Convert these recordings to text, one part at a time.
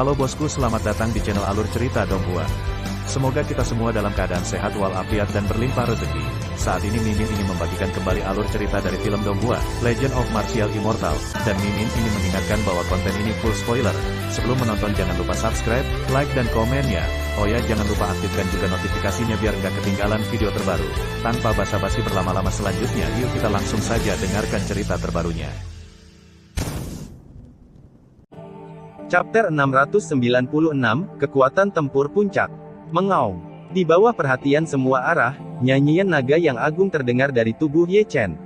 Halo bosku, selamat datang di channel Alur Cerita Donghua. Semoga kita semua dalam keadaan sehat walafiat dan berlimpah rezeki. Saat ini Mimin ingin membagikan kembali alur cerita dari film Donghua, Legend of Martial Immortal, dan Mimin ingin mengingatkan bahwa konten ini full spoiler. Sebelum menonton jangan lupa subscribe, like dan komen ya. Oh ya, jangan lupa aktifkan juga notifikasinya biar nggak ketinggalan video terbaru. Tanpa basa-basi berlama-lama selanjutnya, yuk kita langsung saja dengarkan cerita terbarunya. Chapter 696, Kekuatan Tempur Puncak. Mengaum. Di bawah perhatian semua arah, nyanyian naga yang agung terdengar dari tubuh Ye Chen.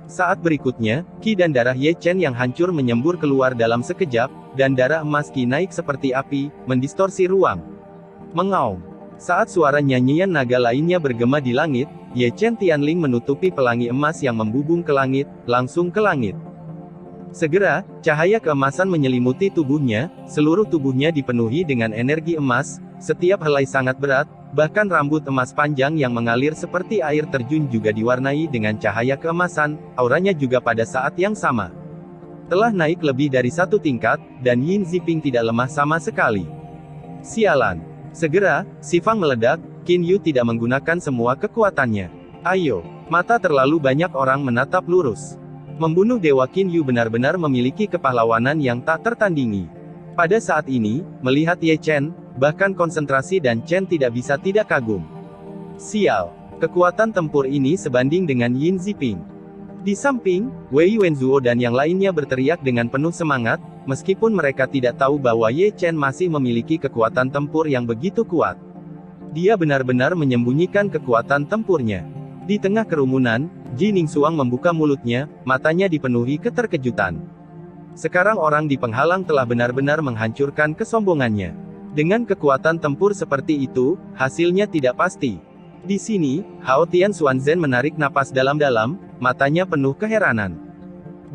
Saat berikutnya, ki dan darah Ye Chen yang hancur menyembur keluar dalam sekejap, dan darah emas ki naik seperti api, mendistorsi ruang. Mengaum. Saat suara nyanyian naga lainnya bergema di langit, Ye Chen Tianling menutupi pelangi emas yang membubung ke langit, langsung ke langit. Segera, cahaya keemasan menyelimuti tubuhnya, seluruh tubuhnya dipenuhi dengan energi emas, setiap helai sangat berat, bahkan rambut emas panjang yang mengalir seperti air terjun juga diwarnai dengan cahaya keemasan, auranya juga pada saat yang sama. Telah naik lebih dari satu tingkat, dan Yin Ziping tidak lemah sama sekali. Sialan. Segera, Si Fang meledak, Qin Yu tidak menggunakan semua kekuatannya. Ayo, mata terlalu banyak orang menatap lurus. Membunuh Dewa Qin Yu benar-benar memiliki kepahlawanan yang tak tertandingi. Pada saat ini, melihat Ye Chen, bahkan konsentrasi dan Chen tidak bisa tidak kagum. Sial, kekuatan tempur ini sebanding dengan Yin Ziping. Di samping, Wei Wenzuo dan yang lainnya berteriak dengan penuh semangat, meskipun mereka tidak tahu bahwa Ye Chen masih memiliki kekuatan tempur yang begitu kuat. Dia benar-benar menyembunyikan kekuatan tempurnya. Di tengah kerumunan, Ji Ningsuang membuka mulutnya, matanya dipenuhi keterkejutan. Sekarang orang di penghalang telah benar-benar menghancurkan kesombongannya. Dengan kekuatan tempur seperti itu, hasilnya tidak pasti. Di sini, Hao Tian Xuanzhen menarik napas dalam-dalam, matanya penuh keheranan.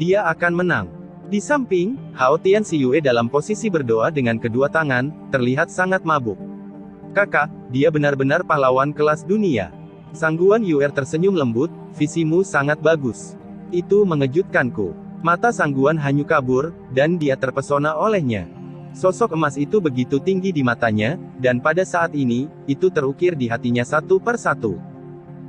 Dia akan menang. Di samping, Hao Tian Xiyue dalam posisi berdoa dengan kedua tangan, terlihat sangat mabuk. Kakak, dia benar-benar pahlawan kelas dunia. Sangguan Yuer tersenyum lembut, visimu sangat bagus. Itu mengejutkanku. Mata Sangguan Hanyu kabur, dan dia terpesona olehnya. Sosok emas itu begitu tinggi di matanya, dan pada saat ini, itu terukir di hatinya satu per satu.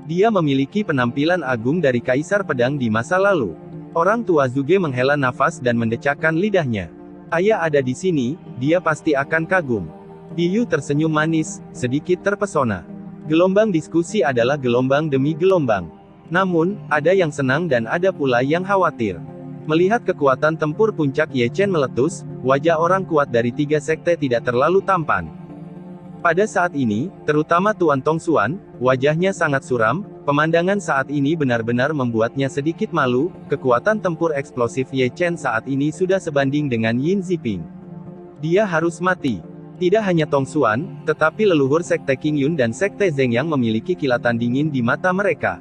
Dia memiliki penampilan agung dari Kaisar Pedang di masa lalu. Orang tua Zuge menghela nafas dan mendecakkan lidahnya. Ayah ada di sini, dia pasti akan kagum. Diyu tersenyum manis, sedikit terpesona. Gelombang diskusi adalah gelombang demi gelombang. Namun, ada yang senang dan ada pula yang khawatir. Melihat kekuatan tempur puncak Ye Chen meletus, wajah orang kuat dari tiga sekte tidak terlalu tampan. Pada saat ini, terutama Tuan Tongxuan, wajahnya sangat suram, pemandangan saat ini benar-benar membuatnya sedikit malu, kekuatan tempur eksplosif Ye Chen saat ini sudah sebanding dengan Yin Ziping. Dia harus mati. Tidak hanya Tongxuan, tetapi leluhur sekte Qingyun dan sekte Zheng yang memiliki kilatan dingin di mata mereka.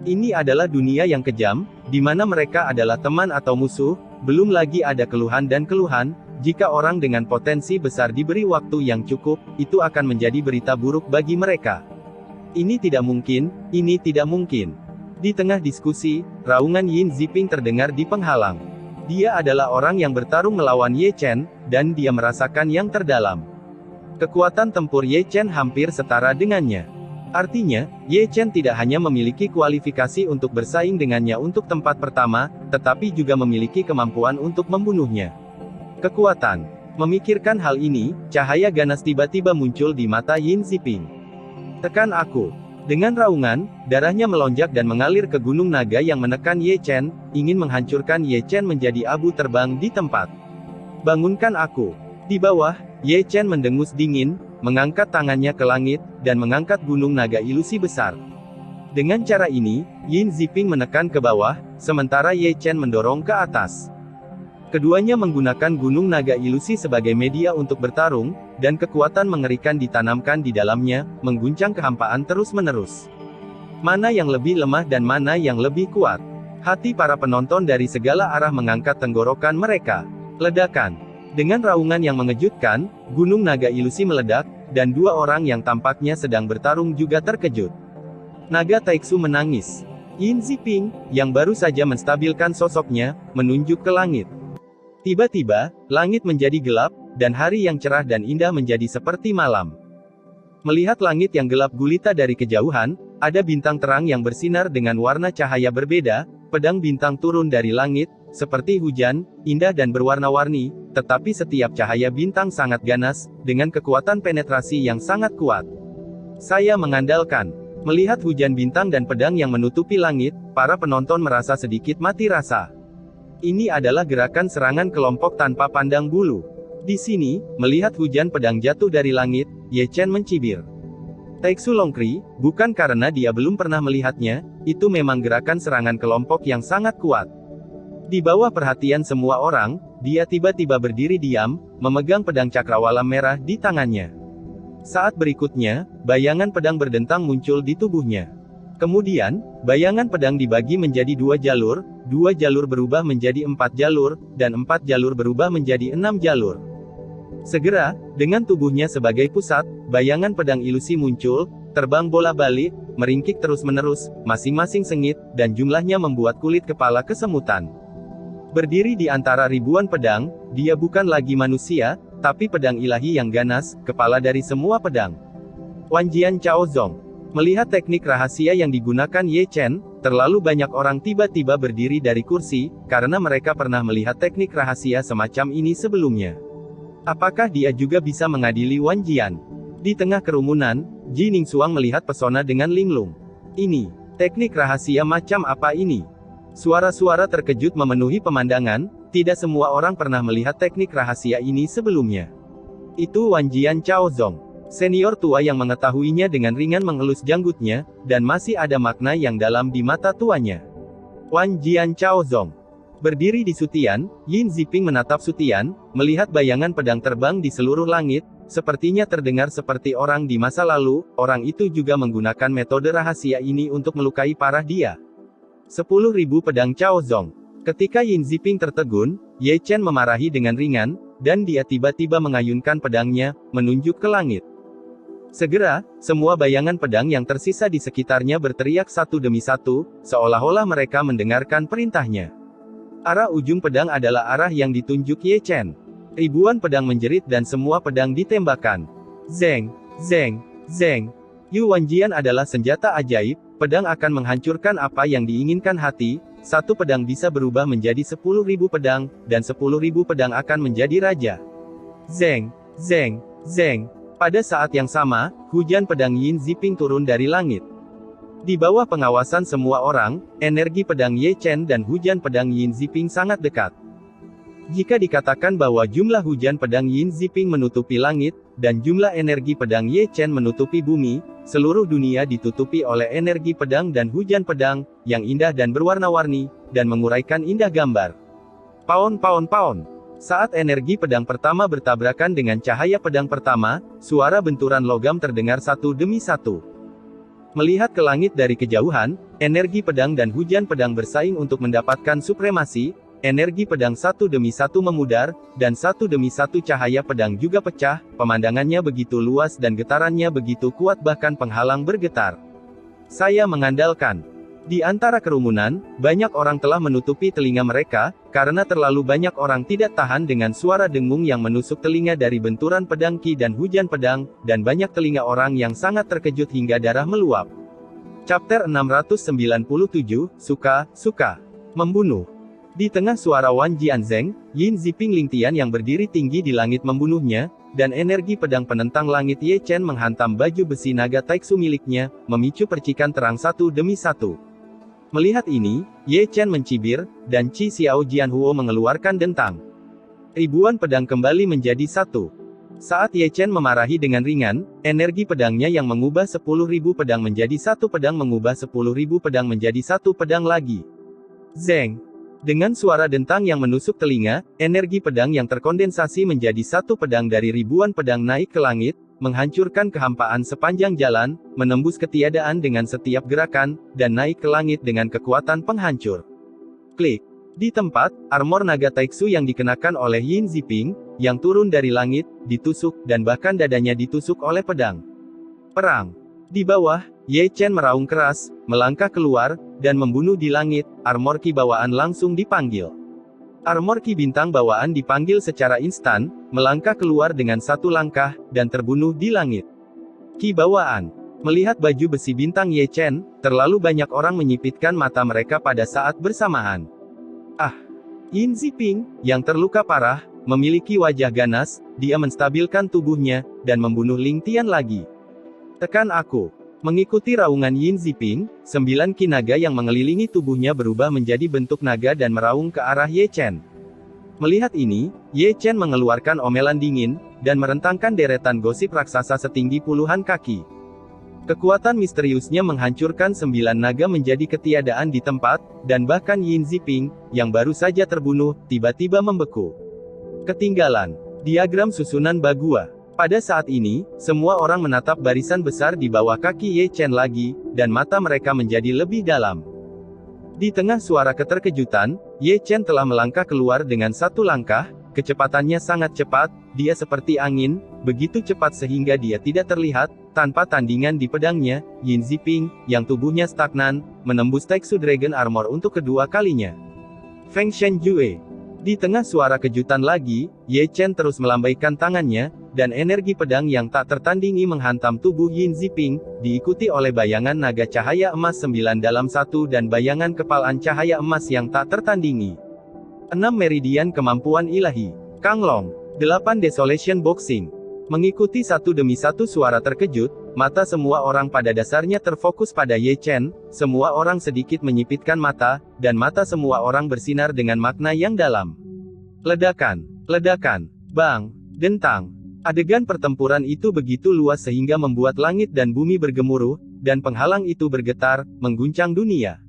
Ini adalah dunia yang kejam, di mana mereka adalah teman atau musuh, belum lagi ada keluhan dan keluhan, jika orang dengan potensi besar diberi waktu yang cukup, itu akan menjadi berita buruk bagi mereka. Ini tidak mungkin, ini tidak mungkin. Di tengah diskusi, raungan Yin Ziping terdengar di penghalang. Dia adalah orang yang bertarung melawan Ye Chen, dan dia merasakan yang terdalam. Kekuatan tempur Ye Chen hampir setara dengannya. Artinya, Ye Chen tidak hanya memiliki kualifikasi untuk bersaing dengannya untuk tempat pertama, tetapi juga memiliki kemampuan untuk membunuhnya. Kekuatan. Memikirkan hal ini, cahaya ganas tiba-tiba muncul di mata Yin Ziping. Tekan aku. Dengan raungan, darahnya melonjak dan mengalir ke Gunung Naga yang menekan Ye Chen, ingin menghancurkan Ye Chen menjadi abu terbang di tempat. Bangunkan aku. Di bawah, Ye Chen mendengus dingin, mengangkat tangannya ke langit, dan mengangkat Gunung Naga ilusi besar. Dengan cara ini, Yin Ziping menekan ke bawah, sementara Ye Chen mendorong ke atas. Keduanya menggunakan Gunung Naga ilusi sebagai media untuk bertarung, dan kekuatan mengerikan ditanamkan di dalamnya, mengguncang kehampaan terus-menerus. Mana yang lebih lemah dan mana yang lebih kuat? Hati para penonton dari segala arah mengangkat tenggorokan mereka. Ledakan. Dengan raungan yang mengejutkan, Gunung Naga ilusi meledak, dan dua orang yang tampaknya sedang bertarung juga terkejut. Naga Taiksu menangis. Yin Ziping, yang baru saja menstabilkan sosoknya, menunjuk ke langit. Tiba-tiba, langit menjadi gelap, dan hari yang cerah dan indah menjadi seperti malam. Melihat langit yang gelap gulita dari kejauhan, ada bintang terang yang bersinar dengan warna cahaya berbeda, pedang bintang turun dari langit, seperti hujan, indah dan berwarna-warni, tetapi setiap cahaya bintang sangat ganas, dengan kekuatan penetrasi yang sangat kuat. Saya mengandalkan. Melihat hujan bintang dan pedang yang menutupi langit, para penonton merasa sedikit mati rasa. Ini adalah gerakan serangan kelompok tanpa pandang bulu. Di sini, melihat hujan pedang jatuh dari langit, Ye Chen mencibir. Taixu Longkri, bukan karena dia belum pernah melihatnya, itu memang gerakan serangan kelompok yang sangat kuat. Di bawah perhatian semua orang, dia tiba-tiba berdiri diam, memegang pedang cakrawala merah di tangannya. Saat berikutnya, bayangan pedang berdentang muncul di tubuhnya. Kemudian, bayangan pedang dibagi menjadi dua jalur berubah menjadi 4 jalur, dan 4 jalur berubah menjadi 6 jalur. Segera, dengan tubuhnya sebagai pusat, bayangan pedang ilusi muncul, terbang bola-balik, meringkik terus-menerus, masing-masing sengit, dan jumlahnya membuat kulit kepala kesemutan. Berdiri di antara ribuan pedang, dia bukan lagi manusia, tapi pedang ilahi yang ganas, kepala dari semua pedang. Wanjian Chaozong. Melihat teknik rahasia yang digunakan Ye Chen, terlalu banyak orang tiba-tiba berdiri dari kursi, karena mereka pernah melihat teknik rahasia semacam ini sebelumnya. Apakah dia juga bisa mengadili Wanjian? Di tengah kerumunan, Ji Ningsuang melihat pesona dengan linglung. Ini, teknik rahasia macam apa ini? Suara-suara terkejut memenuhi pemandangan, tidak semua orang pernah melihat teknik rahasia ini sebelumnya. Itu Wanjian Chaozong. Senior tua yang mengetahuinya dengan ringan mengelus janggutnya, dan masih ada makna yang dalam di mata tuanya. Wanjian Chaozong. Berdiri di Sutian, Yin Ziping menatap Sutian, melihat bayangan pedang terbang di seluruh langit, sepertinya terdengar seperti orang di masa lalu, orang itu juga menggunakan metode rahasia ini untuk melukai parah dia. 10.000 pedang Chaozong. Ketika Yin Ziping tertegun, Ye Chen memarahi dengan ringan, dan dia tiba-tiba mengayunkan pedangnya, menunjuk ke langit. Segera, semua bayangan pedang yang tersisa di sekitarnya berteriak satu demi satu, seolah-olah mereka mendengarkan perintahnya. Arah ujung pedang adalah arah yang ditunjuk Ye Chen. Ribuan pedang menjerit dan semua pedang ditembakkan. Zeng, zeng, zeng. Yu Wanjian adalah senjata ajaib, pedang akan menghancurkan apa yang diinginkan hati, satu pedang bisa berubah menjadi 10.000 pedang, dan 10.000 pedang akan menjadi raja. Zeng, zeng, zeng. Pada saat yang sama, hujan pedang Yin Ziping turun dari langit. Di bawah pengawasan semua orang, energi pedang Ye Chen dan hujan pedang Yin Ziping sangat dekat. Jika dikatakan bahwa jumlah hujan pedang Yin Ziping menutupi langit, dan jumlah energi pedang Ye Chen menutupi bumi, seluruh dunia ditutupi oleh energi pedang dan hujan pedang, yang indah dan berwarna-warni, dan menguraikan indah gambar. Paon paon paon. Saat energi pedang pertama bertabrakan dengan cahaya pedang pertama, suara benturan logam terdengar satu demi satu. Melihat ke langit dari kejauhan, energi pedang dan hujan pedang bersaing untuk mendapatkan supremasi, energi pedang satu demi satu memudar, dan satu demi satu cahaya pedang juga pecah, pemandangannya begitu luas dan getarannya begitu kuat bahkan penghalang bergetar. Saya mengandalkan. Di antara kerumunan, banyak orang telah menutupi telinga mereka, karena terlalu banyak orang tidak tahan dengan suara dengung yang menusuk telinga dari benturan pedang Qi dan hujan pedang, dan banyak telinga orang yang sangat terkejut hingga darah meluap. Chapter 697, Suka. Membunuh. Di tengah suara Wan Jianzeng, Yin Ziping Lingtian yang berdiri tinggi di langit membunuhnya, dan energi pedang penentang langit Ye Chen menghantam baju besi naga Taixu miliknya, memicu percikan terang satu demi satu. Melihat ini, Ye Chen mencibir, dan Qi Xiao Jianhuo mengeluarkan dentang. Ribuan pedang kembali menjadi satu. Saat Ye Chen memarahi dengan ringan, energi pedangnya yang mengubah 10.000 pedang menjadi satu pedang mengubah 10.000 pedang menjadi satu pedang lagi. Zeng. Dengan suara dentang yang menusuk telinga, energi pedang yang terkondensasi menjadi satu pedang dari ribuan pedang naik ke langit, menghancurkan kehampaan sepanjang jalan, menembus ketiadaan dengan setiap gerakan, dan naik ke langit dengan kekuatan penghancur. Klik. Di tempat, armor naga Taixu yang dikenakan oleh Yin Ziping, yang turun dari langit, ditusuk, dan bahkan dadanya ditusuk oleh pedang. Perang. Di bawah, Ye Chen meraung keras, melangkah keluar, dan membunuh di langit, armor Qi bawaan langsung dipanggil. Armor Ki bintang bawaan dipanggil secara instan, melangkah keluar dengan satu langkah, dan terbunuh di langit. Ki bawaan. Melihat baju besi bintang Ye Chen, terlalu banyak orang menyipitkan mata mereka pada saat bersamaan. Yin Ziping, yang terluka parah, memiliki wajah ganas, dia menstabilkan tubuhnya, dan membunuh Ling Tian lagi. Tekan aku. Mengikuti raungan Yin Ziping, 9 ki naga yang mengelilingi tubuhnya berubah menjadi bentuk naga dan meraung ke arah Ye Chen. Melihat ini, Ye Chen mengeluarkan omelan dingin, dan merentangkan deretan gosip raksasa setinggi puluhan kaki. Kekuatan misteriusnya menghancurkan 9 naga menjadi ketiadaan di tempat, dan bahkan Yin Ziping, yang baru saja terbunuh, tiba-tiba membeku. Ketinggalan. Diagram susunan Bagua. Pada saat ini, semua orang menatap barisan besar di bawah kaki Ye Chen lagi, dan mata mereka menjadi lebih dalam. Di tengah suara keterkejutan, Ye Chen telah melangkah keluar dengan satu langkah, kecepatannya sangat cepat, dia seperti angin, begitu cepat sehingga dia tidak terlihat, tanpa tandingan di pedangnya, Yin Ziping, yang tubuhnya stagnan, menembus Taixu Dragon Armor untuk kedua kalinya. Feng Shenjue. Di tengah suara kejutan lagi, Ye Chen terus melambaikan tangannya, dan energi pedang yang tak tertandingi menghantam tubuh Yin Ziping, diikuti oleh bayangan naga cahaya emas 9 dalam 1 dan bayangan kepalan cahaya emas yang tak tertandingi. 6 Meridian Kemampuan Ilahi. Kang Long. 8 Desolation Boxing. Mengikuti satu demi satu suara terkejut, mata semua orang pada dasarnya terfokus pada Ye Chen, semua orang sedikit menyipitkan mata, dan mata semua orang bersinar dengan makna yang dalam. Ledakan, ledakan, bang, dentang. Adegan pertempuran itu begitu luas sehingga membuat langit dan bumi bergemuruh, dan penghalang itu bergetar, mengguncang dunia.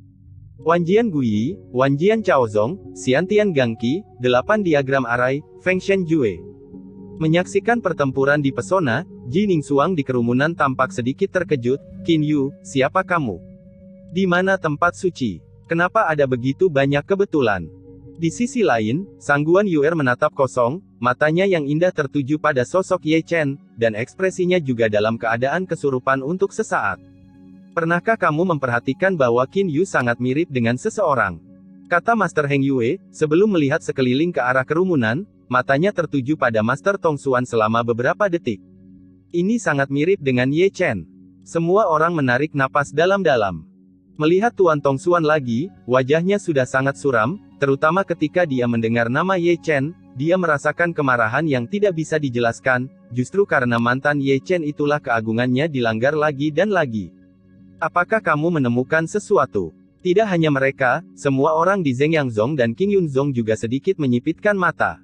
Wanjian Guyi, Wanjian Chaozong, Xiantian Gangqi, 8 diagram arai, Feng Shenjue. Menyaksikan pertempuran di pesona, Ji Ningsuang di kerumunan tampak sedikit terkejut. Qin Yu, siapa kamu? Di mana tempat suci? Kenapa ada begitu banyak kebetulan? Di sisi lain, Sangguan Yuer menatap kosong, matanya yang indah tertuju pada sosok Ye Chen, dan ekspresinya juga dalam keadaan kesurupan untuk sesaat. Pernahkah kamu memperhatikan bahwa Qin Yu sangat mirip dengan seseorang? Kata Master Heng Yue, sebelum melihat sekeliling ke arah kerumunan, matanya tertuju pada Master Tongsuan selama beberapa detik. Ini sangat mirip dengan Ye Chen. Semua orang menarik napas dalam-dalam. Melihat Tuan Tongsuan lagi, wajahnya sudah sangat suram, terutama ketika dia mendengar nama Ye Chen, dia merasakan kemarahan yang tidak bisa dijelaskan, justru karena mantan Ye Chen itulah keagungannya dilanggar lagi dan lagi. Apakah kamu menemukan sesuatu? Tidak hanya mereka, semua orang di Zhengyangzong dan King Yunzong juga sedikit menyipitkan mata.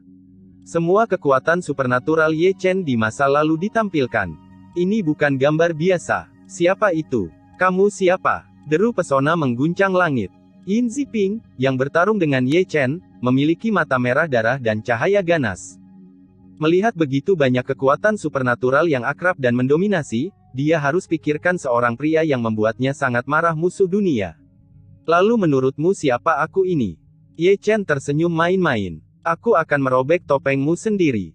Semua kekuatan supernatural Ye Chen di masa lalu ditampilkan. Ini bukan gambar biasa. Siapa itu? Kamu siapa? Deru pesona mengguncang langit. Yin Ziping, yang bertarung dengan Ye Chen, memiliki mata merah darah dan cahaya ganas. Melihat begitu banyak kekuatan supernatural yang akrab dan mendominasi, dia harus pikirkan seorang pria yang membuatnya sangat marah musuh dunia. Lalu menurutmu siapa aku ini? Ye Chen tersenyum main-main. Aku akan merobek topengmu sendiri.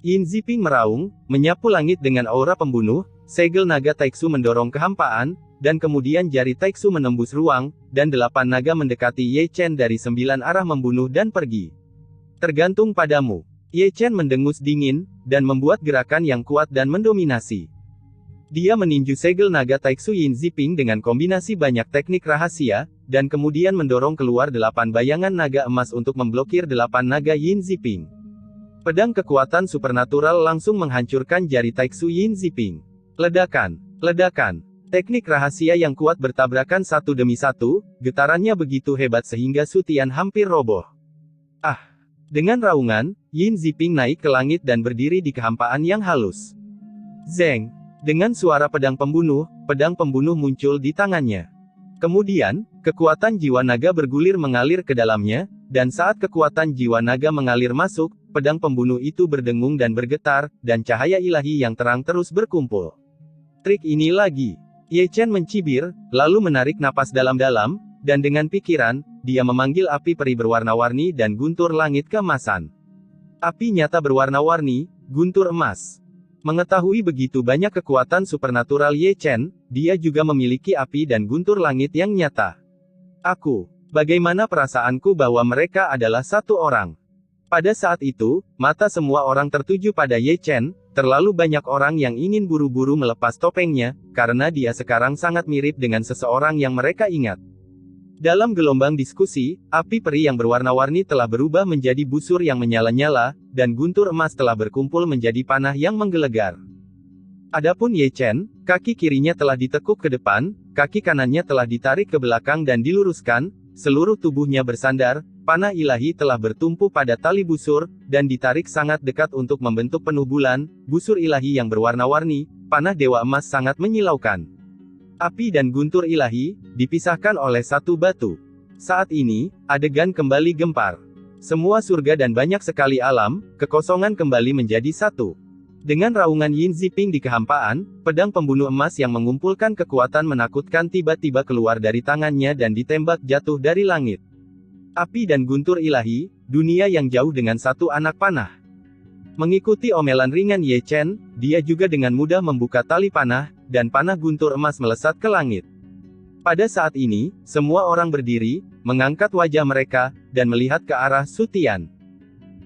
Yin Ziping meraung, menyapu langit dengan aura pembunuh, segel naga Taixu mendorong kehampaan, dan kemudian jari Taixu menembus ruang, dan 8 naga mendekati Ye Chen dari 9 arah membunuh dan pergi. Tergantung padamu. Ye Chen mendengus dingin, dan membuat gerakan yang kuat dan mendominasi. Dia meninju segel naga Taixu Yin Ziping dengan kombinasi banyak teknik rahasia, dan kemudian mendorong keluar 8 bayangan naga emas untuk memblokir 8 naga Yin Ziping. Pedang kekuatan supernatural langsung menghancurkan jari Taixu Yin Ziping. Ledakan, ledakan. Teknik rahasia yang kuat bertabrakan satu demi satu, getarannya begitu hebat sehingga Sutian hampir roboh. Dengan raungan, Yin Ziping naik ke langit dan berdiri di kehampaan yang halus. Zeng. Dengan suara pedang pembunuh muncul di tangannya. Kemudian, kekuatan jiwa naga bergulir mengalir ke dalamnya, dan saat kekuatan jiwa naga mengalir masuk, pedang pembunuh itu berdengung dan bergetar, dan cahaya ilahi yang terang terus berkumpul. Trik ini lagi. Ye Chen mencibir, lalu menarik napas dalam-dalam, dan dengan pikiran, dia memanggil api peri berwarna-warni dan guntur langit keemasan. Api nyata berwarna-warni, guntur emas. Mengetahui begitu banyak kekuatan supernatural Ye Chen, dia juga memiliki api dan guntur langit yang nyata. Bagaimana perasaanku bahwa mereka adalah satu orang? Pada saat itu, mata semua orang tertuju pada Ye Chen. Terlalu banyak orang yang ingin buru-buru melepas topengnya, karena dia sekarang sangat mirip dengan seseorang yang mereka ingat. Dalam gelombang diskusi, api peri yang berwarna-warni telah berubah menjadi busur yang menyala-nyala, dan guntur emas telah berkumpul menjadi panah yang menggelegar. Adapun Ye Chen, kaki kirinya telah ditekuk ke depan, kaki kanannya telah ditarik ke belakang dan diluruskan, seluruh tubuhnya bersandar, panah ilahi telah bertumpu pada tali busur, dan ditarik sangat dekat untuk membentuk penuh bulan, busur ilahi yang berwarna-warni, panah dewa emas sangat menyilaukan. Api dan guntur ilahi, dipisahkan oleh satu batu. Saat ini, adegan kembali gempar. Semua surga dan banyak sekali alam, kekosongan kembali menjadi satu. Dengan raungan Yin Ziping di kehampaan, pedang pembunuh emas yang mengumpulkan kekuatan menakutkan tiba-tiba keluar dari tangannya dan ditembak jatuh dari langit. Api dan guntur ilahi, dunia yang jauh dengan satu anak panah. Mengikuti omelan ringan Ye Chen, dia juga dengan mudah membuka tali panah, dan panah guntur emas melesat ke langit. Pada saat ini, semua orang berdiri, mengangkat wajah mereka, dan melihat ke arah Su Tian.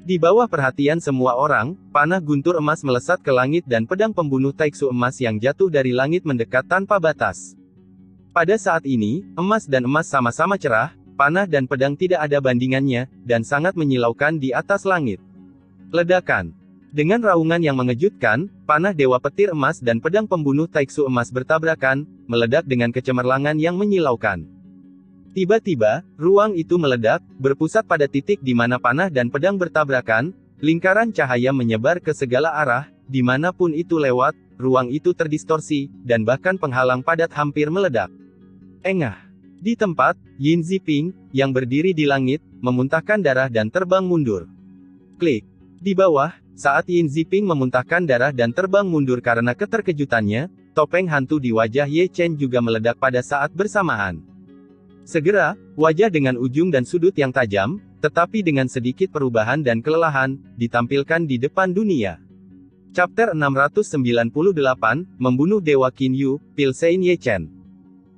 Di bawah perhatian semua orang, panah guntur emas melesat ke langit dan pedang pembunuh taiksu emas yang jatuh dari langit mendekat tanpa batas. Pada saat ini, emas dan emas sama-sama cerah, panah dan pedang tidak ada bandingannya, dan sangat menyilaukan di atas langit. Ledakan. Dengan raungan yang mengejutkan, panah dewa petir emas dan pedang pembunuh taiksu emas bertabrakan, meledak dengan kecemerlangan yang menyilaukan. Tiba-tiba, ruang itu meledak, berpusat pada titik di mana panah dan pedang bertabrakan, lingkaran cahaya menyebar ke segala arah, dimanapun itu lewat, ruang itu terdistorsi, dan bahkan penghalang padat hampir meledak. Engah. Di tempat, Yin Ziping, yang berdiri di langit, memuntahkan darah dan terbang mundur. Klik. Di bawah, saat Yin Ziping memuntahkan darah dan terbang mundur karena keterkejutannya, topeng hantu di wajah Ye Chen juga meledak pada saat bersamaan. Segera, wajah dengan ujung dan sudut yang tajam, tetapi dengan sedikit perubahan dan kelelahan, ditampilkan di depan dunia. Chapter 698, Membunuh Dewa Qin Yu, Pilsein Ye Chen.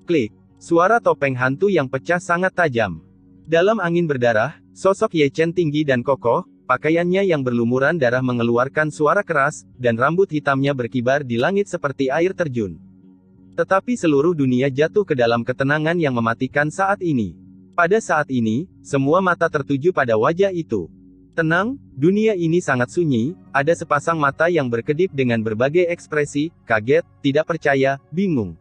Klik. Suara topeng hantu yang pecah sangat tajam. Dalam angin berdarah, sosok Ye Chen tinggi dan kokoh, pakaiannya yang berlumuran darah mengeluarkan suara keras, dan rambut hitamnya berkibar di langit seperti air terjun. Tetapi seluruh dunia jatuh ke dalam ketenangan yang mematikan saat ini. Pada saat ini, semua mata tertuju pada wajah itu. Tenang, dunia ini sangat sunyi, ada sepasang mata yang berkedip dengan berbagai ekspresi, kaget, tidak percaya, bingung.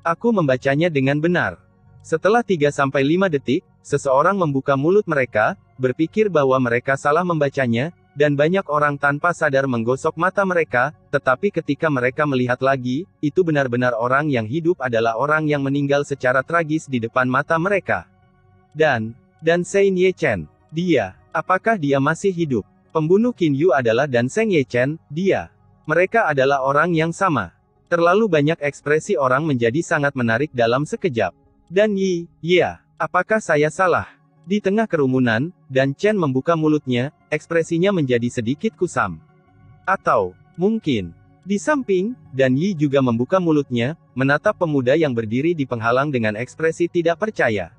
Aku membacanya dengan benar. Setelah 3-5 detik, seseorang membuka mulut mereka, berpikir bahwa mereka salah membacanya, dan banyak orang tanpa sadar menggosok mata mereka, tetapi ketika mereka melihat lagi, itu benar-benar orang yang hidup adalah orang yang meninggal secara tragis di depan mata mereka. Dan Danseng Ye Chen. Apakah dia masih hidup? Pembunuh Qin Yu adalah Danseng Ye Chen, Mereka adalah orang yang sama. Terlalu banyak ekspresi orang menjadi sangat menarik dalam sekejap. Dan apakah saya salah? Di tengah kerumunan, Dan Chen membuka mulutnya, ekspresinya menjadi sedikit kusam. Atau, mungkin, di samping, Dan Yi juga membuka mulutnya, menatap pemuda yang berdiri di penghalang dengan ekspresi tidak percaya.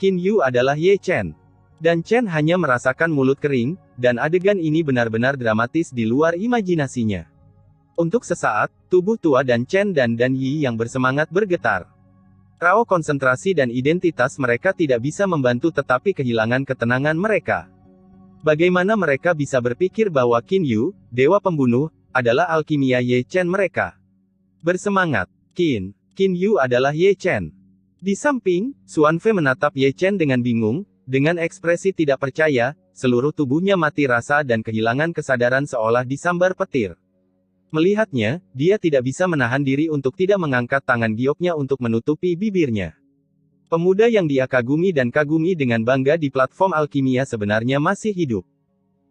Qin Yu adalah Ye Chen. Dan Chen hanya merasakan mulut kering, dan adegan ini benar-benar dramatis di luar imajinasinya. Untuk sesaat, tubuh tua Dan Chen dan Dan Yi yang bersemangat bergetar. Rao konsentrasi dan identitas mereka tidak bisa membantu tetapi kehilangan ketenangan mereka. Bagaimana mereka bisa berpikir bahwa Qin Yu, dewa pembunuh, adalah alkimia Ye Chen mereka? Bersemangat. Qin Yu adalah Ye Chen. Di samping, Xuan Fei menatap Ye Chen dengan bingung, dengan ekspresi tidak percaya, seluruh tubuhnya mati rasa dan kehilangan kesadaran seolah disambar petir. Melihatnya, dia tidak bisa menahan diri untuk tidak mengangkat tangan gioknya untuk menutupi bibirnya. Pemuda yang dia kagumi dan kagumi dengan bangga di platform alkimia sebenarnya masih hidup.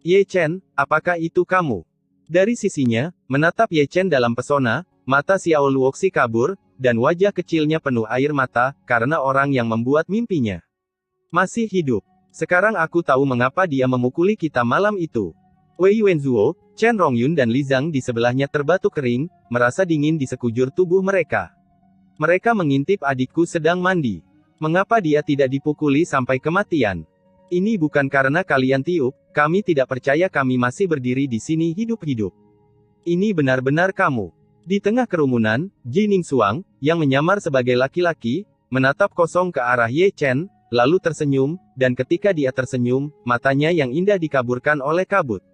Ye Chen, apakah itu kamu? Dari sisinya, menatap Ye Chen dalam pesona, mata Xiao Luoxi kabur, dan wajah kecilnya penuh air mata, karena orang yang membuat mimpinya masih hidup. Sekarang aku tahu mengapa dia memukuli kita malam itu. Wei Wenzuo, Chen Rongyun dan Li Zhang di sebelahnya terbatuk kering, merasa dingin di sekujur tubuh mereka. Mereka mengintip adikku sedang mandi. Mengapa dia tidak dipukuli sampai kematian? Ini bukan karena kalian tiup, kami tidak percaya kami masih berdiri di sini hidup-hidup. Ini benar-benar kamu. Di tengah kerumunan, Ji Ningsuang, yang menyamar sebagai laki-laki, menatap kosong ke arah Ye Chen, lalu tersenyum, dan ketika dia tersenyum, matanya yang indah dikaburkan oleh kabut.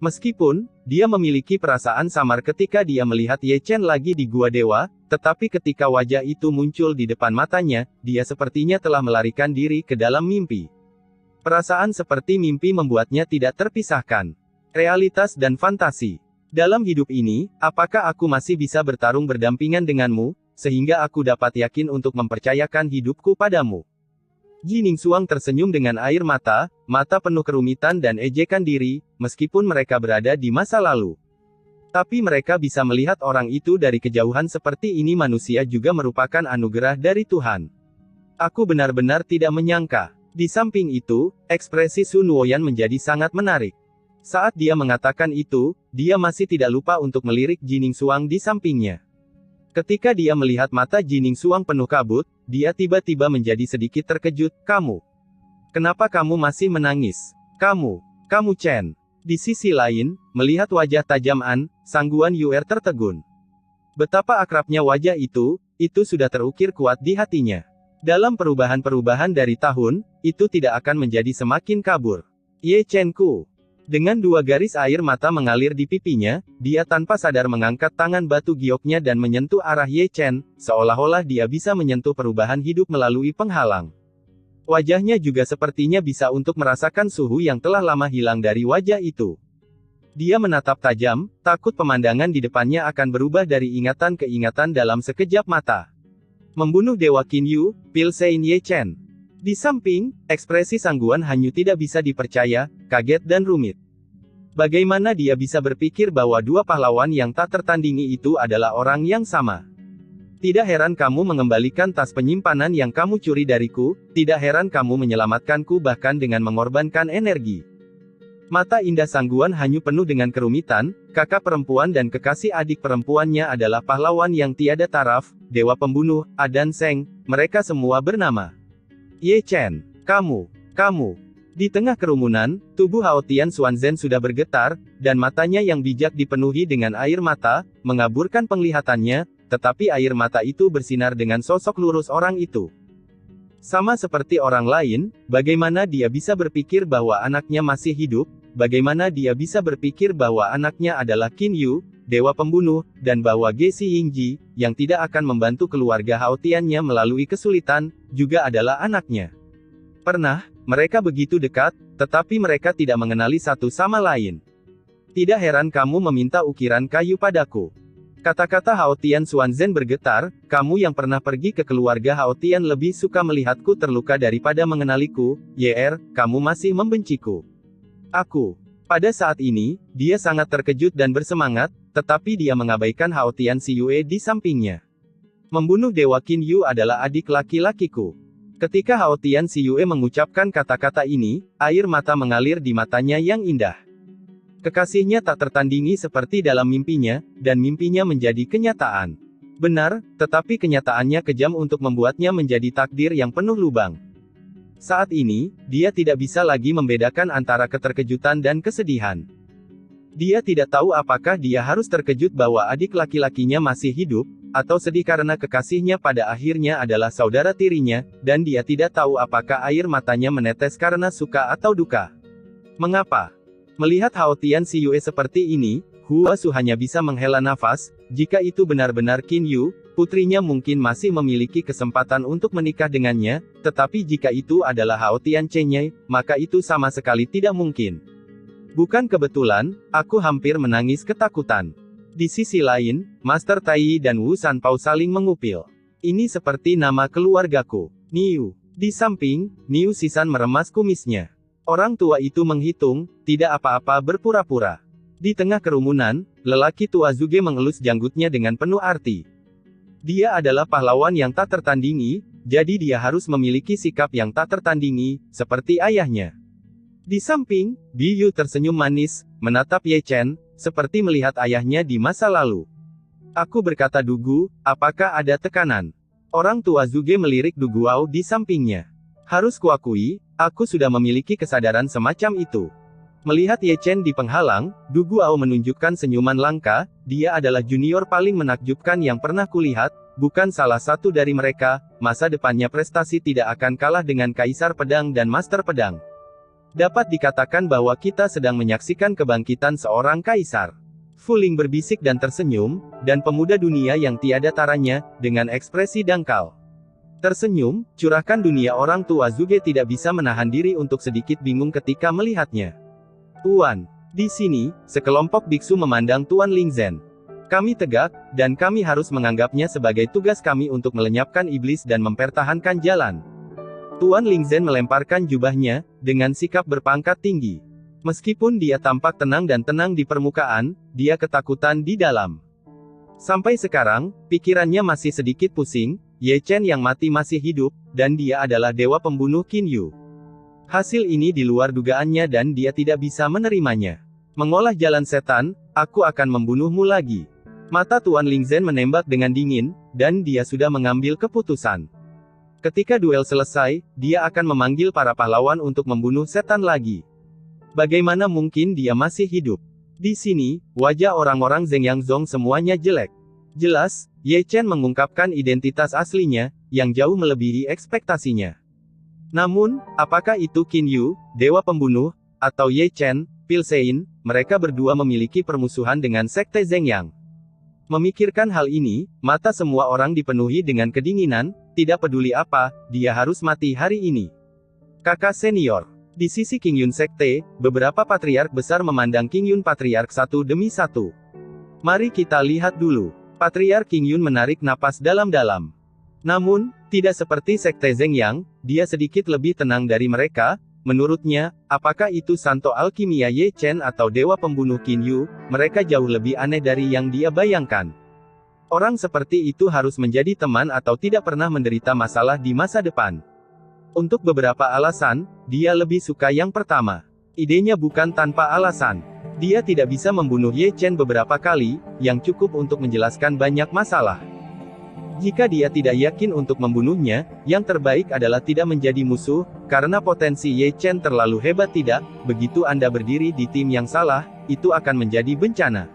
Meskipun, dia memiliki perasaan samar ketika dia melihat Ye Chen lagi di Gua Dewa, tetapi ketika wajah itu muncul di depan matanya, dia sepertinya telah melarikan diri ke dalam mimpi. Perasaan seperti mimpi membuatnya tidak terpisahkan. Realitas dan fantasi. Dalam hidup ini, apakah aku masih bisa bertarung berdampingan denganmu, sehingga aku dapat yakin untuk mempercayakan hidupku padamu? Ji Ningsuang tersenyum dengan air mata, mata penuh kerumitan dan ejekan diri, meskipun mereka berada di masa lalu. Tapi mereka bisa melihat orang itu dari kejauhan seperti ini. Manusia juga merupakan anugerah dari Tuhan. Aku benar-benar tidak menyangka. Di samping itu, ekspresi Sun Luoyan menjadi sangat menarik. Saat dia mengatakan itu, dia masih tidak lupa untuk melirik Ji Ningsuang di sampingnya. Ketika dia melihat mata Ji Ningsuang penuh kabut, dia tiba-tiba menjadi sedikit terkejut. Kamu? Kenapa kamu masih menangis? Kamu Chen. Di sisi lain, melihat wajah tajam An, Sangguan Yuer tertegun. Betapa akrabnya wajah itu sudah terukir kuat di hatinya. Dalam perubahan-perubahan dari tahun, itu tidak akan menjadi semakin kabur. Ye Chen ku. Dengan dua garis air mata mengalir di pipinya, dia tanpa sadar mengangkat tangan batu gioknya dan menyentuh arah Ye Chen, seolah-olah dia bisa menyentuh perubahan hidup melalui penghalang. Wajahnya juga sepertinya bisa untuk merasakan suhu yang telah lama hilang dari wajah itu. Dia menatap tajam, takut pemandangan di depannya akan berubah dari ingatan ke ingatan dalam sekejap mata. Membunuh Dewa Qin Yu, Pilsein Ye Chen. Di samping, ekspresi Sangguan Hanyu tidak bisa dipercaya, kaget dan rumit. Bagaimana dia bisa berpikir bahwa dua pahlawan yang tak tertandingi itu adalah orang yang sama? Tidak heran kamu mengembalikan tas penyimpanan yang kamu curi dariku, tidak heran kamu menyelamatkanku bahkan dengan mengorbankan energi. Mata indah Sangguan Hanyu penuh dengan kerumitan, kakak perempuan dan kekasih adik perempuannya adalah pahlawan yang tiada taraf, dewa pembunuh, Adan Seng, mereka semua bernama Ye Chen. Kamu. Di tengah kerumunan, tubuh Hao Tian Xuanzhen sudah bergetar, dan matanya yang bijak dipenuhi dengan air mata, mengaburkan penglihatannya, tetapi air mata itu bersinar dengan sosok lurus orang itu. Sama seperti orang lain, bagaimana dia bisa berpikir bahwa anaknya masih hidup, bagaimana dia bisa berpikir bahwa anaknya adalah Qin Yu, dewa pembunuh, dan bahwa Ge Xiyingji, yang tidak akan membantu keluarga Hao Tiannya melalui kesulitan, juga adalah anaknya. Pernah, mereka begitu dekat, tetapi mereka tidak mengenali satu sama lain. Tidak heran kamu meminta ukiran kayu padaku. Kata-kata Hao Tian Xuanzhen bergetar, kamu yang pernah pergi ke keluarga Hao Tian lebih suka melihatku terluka daripada mengenaliku, YR, kamu masih membenciku. Aku. Pada saat ini, dia sangat terkejut dan bersemangat, tetapi dia mengabaikan Hao Tian Xiyue di sampingnya. Membunuh Dewa Qin Yu adalah adik laki-lakiku. Ketika Hao Tian Xiyue mengucapkan kata-kata ini, air mata mengalir di matanya yang indah. Kekasihnya tak tertandingi seperti dalam mimpinya, dan mimpinya menjadi kenyataan. Benar, tetapi kenyataannya kejam untuk membuatnya menjadi takdir yang penuh lubang. Saat ini, dia tidak bisa lagi membedakan antara keterkejutan dan kesedihan. Dia tidak tahu apakah dia harus terkejut bahwa adik laki-lakinya masih hidup, atau sedih karena kekasihnya pada akhirnya adalah saudara tirinya, dan dia tidak tahu apakah air matanya menetes karena suka atau duka. Mengapa? Melihat Hao Tian Xiyue seperti ini, Hua Su hanya bisa menghela nafas. Jika itu benar-benar Qin Yu, putrinya mungkin masih memiliki kesempatan untuk menikah dengannya, tetapi jika itu adalah Hao Tian Chenye, maka itu sama sekali tidak mungkin. Bukan kebetulan, aku hampir menangis ketakutan. Di sisi lain, Master Tai dan Wu Sanpao saling mengupil. Ini seperti nama keluargaku. Niu. Di samping, Niu Sisan meremas kumisnya. Orang tua itu menghitung, tidak apa-apa berpura-pura. Di tengah kerumunan, lelaki tua Zuge mengelus janggutnya dengan penuh arti. Dia adalah pahlawan yang tak tertandingi, jadi dia harus memiliki sikap yang tak tertandingi, seperti ayahnya. Di samping, Biyu tersenyum manis, menatap Ye Chen, seperti melihat ayahnya di masa lalu. Aku berkata Dugu, apakah ada tekanan? Orang tua Zuge melirik Du Guao di sampingnya. Harus kuakui, Aku sudah memiliki kesadaran semacam itu. Melihat Ye Chen di penghalang, Du Guao menunjukkan senyuman langka. Dia adalah junior paling menakjubkan yang pernah kulihat, bukan salah satu dari mereka. Masa depannya prestasi tidak akan kalah dengan Kaisar Pedang dan Master Pedang. Dapat dikatakan bahwa kita sedang menyaksikan kebangkitan seorang kaisar. Fu Ling berbisik dan tersenyum, dan pemuda dunia yang tiada taranya, dengan ekspresi dangkal. Tersenyum, curahkan dunia orang tua Zuge tidak bisa menahan diri untuk sedikit bingung ketika melihatnya. Tuan, di sini, sekelompok biksu memandang Tuan Lingzhen. Kami tegak, dan kami harus menganggapnya sebagai tugas kami untuk melenyapkan iblis dan mempertahankan jalan. Tuan Lingzhen melemparkan jubahnya, dengan sikap berpangkat tinggi. Meskipun dia tampak tenang dan tenang di permukaan, dia ketakutan di dalam. Sampai sekarang, pikirannya masih sedikit pusing. Ye Chen yang mati masih hidup, dan dia adalah dewa pembunuh Qin Yu. Hasil ini di luar dugaannya dan dia tidak bisa menerimanya. Mengolah jalan setan, aku akan membunuhmu lagi. Mata Tuan Lingzhen menembak dengan dingin, dan dia sudah mengambil keputusan. Ketika duel selesai, dia akan memanggil para pahlawan untuk membunuh setan lagi. Bagaimana mungkin dia masih hidup? Di sini, wajah orang-orang Zeng Yang Zong semuanya jelek. Jelas, Ye Chen mengungkapkan identitas aslinya, yang jauh melebihi ekspektasinya. Namun, apakah itu Qin Yu, dewa pembunuh, atau Ye Chen, Pilsein, mereka berdua memiliki permusuhan dengan Sekte Zeng Yang. Memikirkan hal ini, mata semua orang dipenuhi dengan kedinginan, tidak peduli apa, dia harus mati hari ini. Kakak senior. Di sisi Qing Yun Sekte, beberapa patriark besar memandang Qing Yun Patriark satu demi satu. Mari kita lihat dulu. Patriark Qing Yun menarik napas dalam-dalam. Namun, tidak seperti Sekte Zeng Yang, dia sedikit lebih tenang dari mereka. Menurutnya, apakah itu Santo Alkimia Ye Chen atau Dewa Pembunuh Qin Yu, mereka jauh lebih aneh dari yang dia bayangkan. Orang seperti itu harus menjadi teman atau tidak pernah menderita masalah di masa depan. Untuk beberapa alasan, dia lebih suka yang pertama. Idenya bukan tanpa alasan. Dia tidak bisa membunuh Ye Chen beberapa kali, yang cukup untuk menjelaskan banyak masalah. Jika dia tidak yakin untuk membunuhnya, yang terbaik adalah tidak menjadi musuh, karena potensi Ye Chen terlalu hebat. Tidak, begitu Anda berdiri di tim yang salah, itu akan menjadi bencana.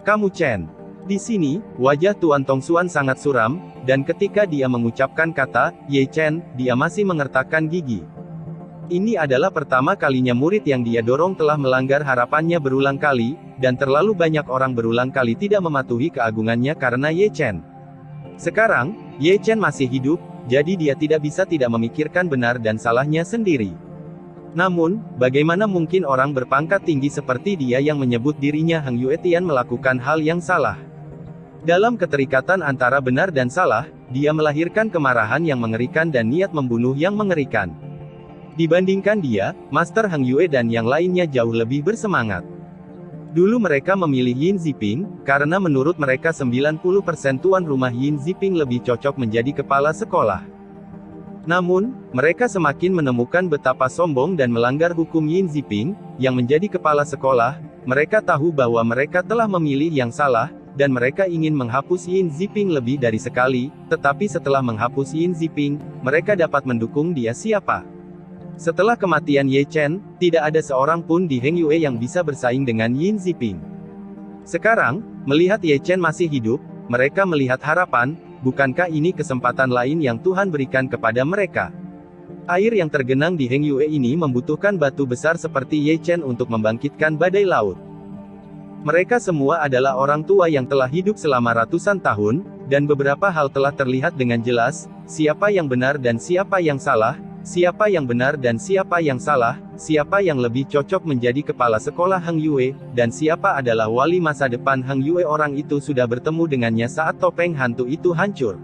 Kamu Chen. Di sini, wajah Tuan Tongxuan sangat suram, dan ketika dia mengucapkan kata, Ye Chen, dia masih mengertakkan gigi. Ini adalah pertama kalinya murid yang dia dorong telah melanggar harapannya berulang kali, dan terlalu banyak orang berulang kali tidak mematuhi keagungannya karena Ye Chen. Sekarang, Ye Chen masih hidup, jadi dia tidak bisa tidak memikirkan benar dan salahnya sendiri. Namun, bagaimana mungkin orang berpangkat tinggi seperti dia yang menyebut dirinya Heng Yuetian melakukan hal yang salah? Dalam keterikatan antara benar dan salah, dia melahirkan kemarahan yang mengerikan dan niat membunuh yang mengerikan. Dibandingkan dia, Master Heng Yue dan yang lainnya jauh lebih bersemangat. Dulu mereka memilih Yin Ziping, karena menurut mereka 90% tuan rumah Yin Ziping lebih cocok menjadi kepala sekolah. Namun, mereka semakin menemukan betapa sombong dan melanggar hukum Yin Ziping, yang menjadi kepala sekolah. Mereka tahu bahwa mereka telah memilih yang salah, dan mereka ingin menghapus Yin Ziping lebih dari sekali, tetapi setelah menghapus Yin Ziping, mereka dapat mendukung dia siapa. Setelah kematian Ye Chen, tidak ada seorang pun di Heng Yue yang bisa bersaing dengan Yin Ziping. Sekarang, melihat Ye Chen masih hidup, mereka melihat harapan. Bukankah ini kesempatan lain yang Tuhan berikan kepada mereka? Air yang tergenang di Heng Yue ini membutuhkan batu besar seperti Ye Chen untuk membangkitkan badai laut. Mereka semua adalah orang tua yang telah hidup selama ratusan tahun, dan beberapa hal telah terlihat dengan jelas, siapa yang benar dan siapa yang salah. Siapa yang benar dan siapa yang salah, siapa yang lebih cocok menjadi kepala sekolah Heng Yue, dan siapa adalah wali masa depan Heng Yue. Orang itu sudah bertemu dengannya saat topeng hantu itu hancur.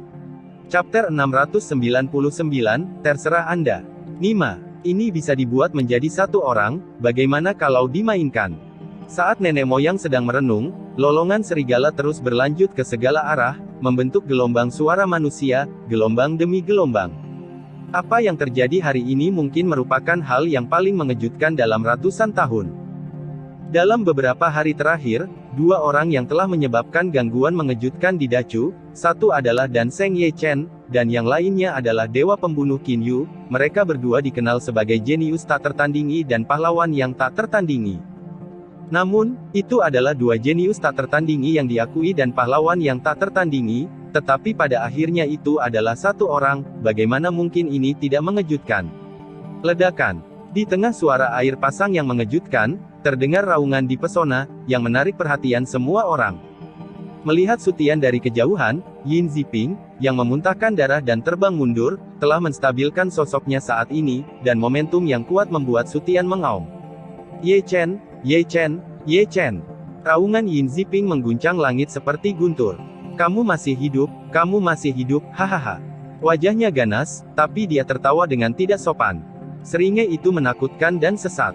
Chapter 699, terserah Anda. Nima, ini bisa dibuat menjadi satu orang, bagaimana kalau dimainkan? Saat nenek moyang sedang merenung, lolongan serigala terus berlanjut ke segala arah, membentuk gelombang suara manusia, gelombang demi gelombang. Apa yang terjadi hari ini mungkin merupakan hal yang paling mengejutkan dalam ratusan tahun. Dalam beberapa hari terakhir, dua orang yang telah menyebabkan gangguan mengejutkan di Dachu, satu adalah Dan Seng Ye Chen, dan yang lainnya adalah Dewa Pembunuh Qin Yu. Mereka berdua dikenal sebagai jenius tak tertandingi dan pahlawan yang tak tertandingi. Namun, itu adalah dua jenius tak tertandingi yang diakui dan pahlawan yang tak tertandingi, tetapi pada akhirnya itu adalah satu orang. Bagaimana mungkin ini tidak mengejutkan? Ledakan. Di tengah suara air pasang yang mengejutkan, terdengar raungan di pesona, yang menarik perhatian semua orang. Melihat Sutian dari kejauhan, Yin Ziping, yang memuntahkan darah dan terbang mundur, telah menstabilkan sosoknya saat ini, dan momentum yang kuat membuat Sutian mengaum. Ye Chen, Ye Chen, Ye Chen. Raungan Yin Ziping mengguncang langit seperti guntur. Kamu masih hidup, kamu masih hidup, hahaha. Wajahnya ganas, tapi dia tertawa dengan tidak sopan. Seringai itu menakutkan dan sesat.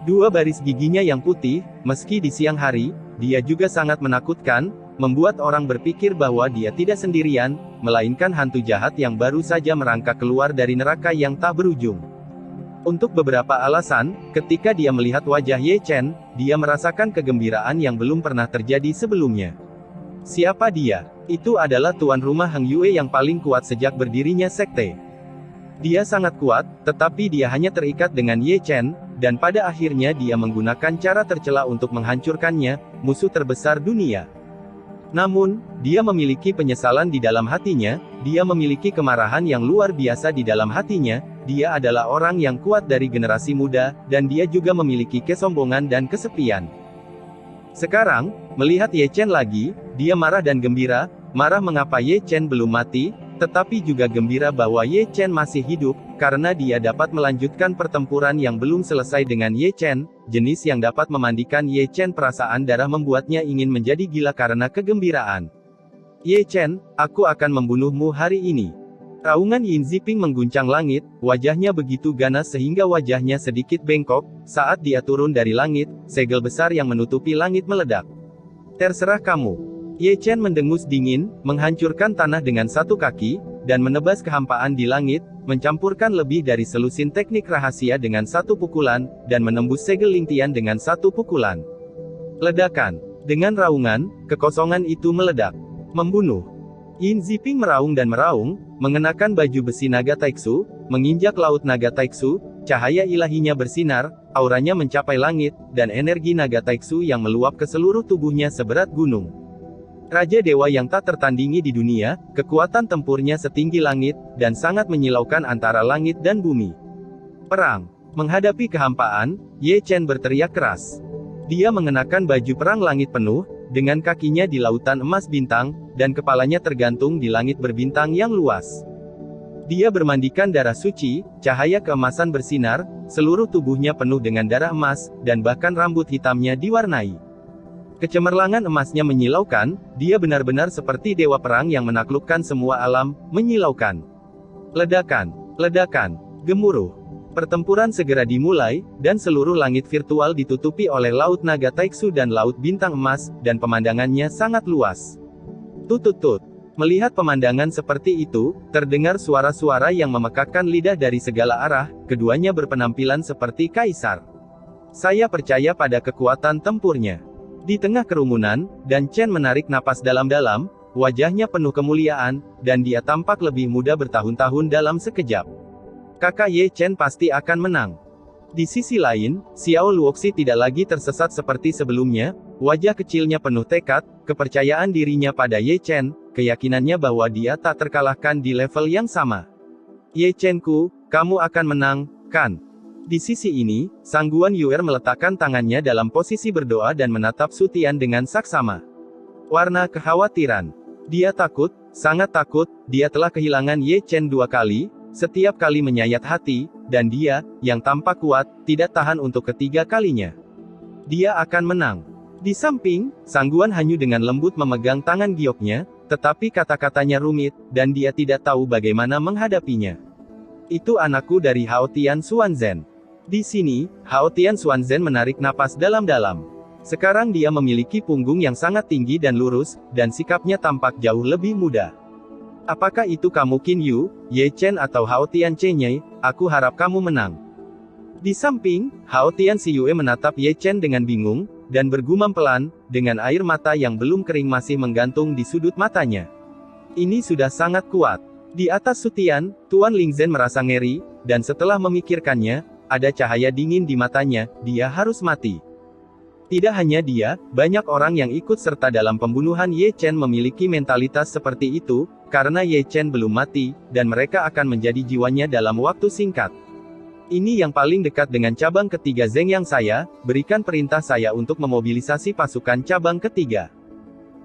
Dua baris giginya yang putih, meski di siang hari, dia juga sangat menakutkan, membuat orang berpikir bahwa dia tidak sendirian, melainkan hantu jahat yang baru saja merangkak keluar dari neraka yang tak berujung. Untuk beberapa alasan, ketika dia melihat wajah Ye Chen, dia merasakan kegembiraan yang belum pernah terjadi sebelumnya. Siapa dia? Itu adalah tuan rumah Heng Yue yang paling kuat sejak berdirinya sekte. Dia sangat kuat, tetapi dia hanya terikat dengan Ye Chen, dan pada akhirnya dia menggunakan cara tercela untuk menghancurkannya, musuh terbesar dunia. Namun, dia memiliki penyesalan di dalam hatinya, dia memiliki kemarahan yang luar biasa di dalam hatinya, dia adalah orang yang kuat dari generasi muda, dan dia juga memiliki kesombongan dan kesepian. Sekarang, melihat Ye Chen lagi, dia marah dan gembira, marah mengapa Ye Chen belum mati, tetapi juga gembira bahwa Ye Chen masih hidup, karena dia dapat melanjutkan pertempuran yang belum selesai dengan Ye Chen. Jenis yang dapat memandikan Ye Chen, perasaan darah membuatnya ingin menjadi gila karena kegembiraan. Ye Chen, aku akan membunuhmu hari ini. Raungan Yin Ziping mengguncang langit, wajahnya begitu ganas sehingga wajahnya sedikit bengkok. Saat dia turun dari langit, segel besar yang menutupi langit meledak. Terserah kamu. Ye Chen mendengus dingin, menghancurkan tanah dengan satu kaki, dan menebas kehampaan di langit, mencampurkan lebih dari selusin teknik rahasia dengan satu pukulan, dan menembus segel Lingtian dengan satu pukulan. Ledakan. Dengan raungan, kekosongan itu meledak. Membunuh. Yin Ziping meraung dan meraung, mengenakan baju besi naga Taiksu, menginjak laut naga Taiksu, cahaya ilahinya bersinar, auranya mencapai langit, dan energi naga Taiksu yang meluap ke seluruh tubuhnya seberat gunung. Raja Dewa yang tak tertandingi di dunia, kekuatan tempurnya setinggi langit, dan sangat menyilaukan antara langit dan bumi. Perang. Menghadapi kehampaan, Ye Chen berteriak keras. Dia mengenakan baju perang langit penuh, dengan kakinya di lautan emas bintang, dan kepalanya tergantung di langit berbintang yang luas. Dia bermandikan darah suci, cahaya keemasan bersinar, seluruh tubuhnya penuh dengan darah emas, dan bahkan rambut hitamnya diwarnai. Kecemerlangan emasnya menyilaukan, dia benar-benar seperti dewa perang yang menaklukkan semua alam, menyilaukan. Ledakan, ledakan, gemuruh. Pertempuran segera dimulai, dan seluruh langit virtual ditutupi oleh Laut Naga Taiksu dan Laut Bintang Emas, dan pemandangannya sangat luas. Tut-tut-tut. Melihat pemandangan seperti itu, terdengar suara-suara yang memekakkan lidah dari segala arah, keduanya berpenampilan seperti kaisar. Saya percaya pada kekuatan tempurnya. Di tengah kerumunan, Dan Chen menarik napas dalam-dalam, wajahnya penuh kemuliaan, dan dia tampak lebih muda bertahun-tahun dalam sekejap. Kakak Ye Chen pasti akan menang. Di sisi lain, Xiao Luoxi tidak lagi tersesat seperti sebelumnya, wajah kecilnya penuh tekad, kepercayaan dirinya pada Ye Chen, keyakinannya bahwa dia tak terkalahkan di level yang sama. Ye Chen-ku, kamu akan menang, kan? Di sisi ini, Sang Guan Yuer meletakkan tangannya dalam posisi berdoa dan menatap Sutian dengan saksama. Warna kekhawatiran. Dia takut, sangat takut, dia telah kehilangan Ye Chen 2 kali, setiap kali menyayat hati, dan dia, yang tampak kuat, tidak tahan untuk ketiga kalinya. Dia akan menang. Di samping, Sang Guan Hanyu dengan lembut memegang tangan gioknya, tetapi kata-katanya rumit, dan dia tidak tahu bagaimana menghadapinya. Itu anakku dari Hao Tian Xuanzhen. Di sini, Hao Tian Xuanzhen menarik napas dalam-dalam. Sekarang dia memiliki punggung yang sangat tinggi dan lurus, dan sikapnya tampak jauh lebih muda. Apakah itu kamu Qin Yu, Ye Chen atau Hao Tian Chenye? Aku harap kamu menang. Di samping, Hao Tian Xiyue menatap Ye Chen dengan bingung, dan bergumam pelan, dengan air mata yang belum kering masih menggantung di sudut matanya. Ini sudah sangat kuat. Di atas Sutian, Tuan Lingzhen merasa ngeri, dan setelah memikirkannya, ada cahaya dingin di matanya, dia harus mati. Tidak hanya dia, banyak orang yang ikut serta dalam pembunuhan Ye Chen memiliki mentalitas seperti itu, karena Ye Chen belum mati, dan mereka akan menjadi jiwanya dalam waktu singkat. Ini yang paling dekat dengan cabang ketiga Zhengyang saya, berikan perintah saya untuk memobilisasi pasukan cabang ketiga.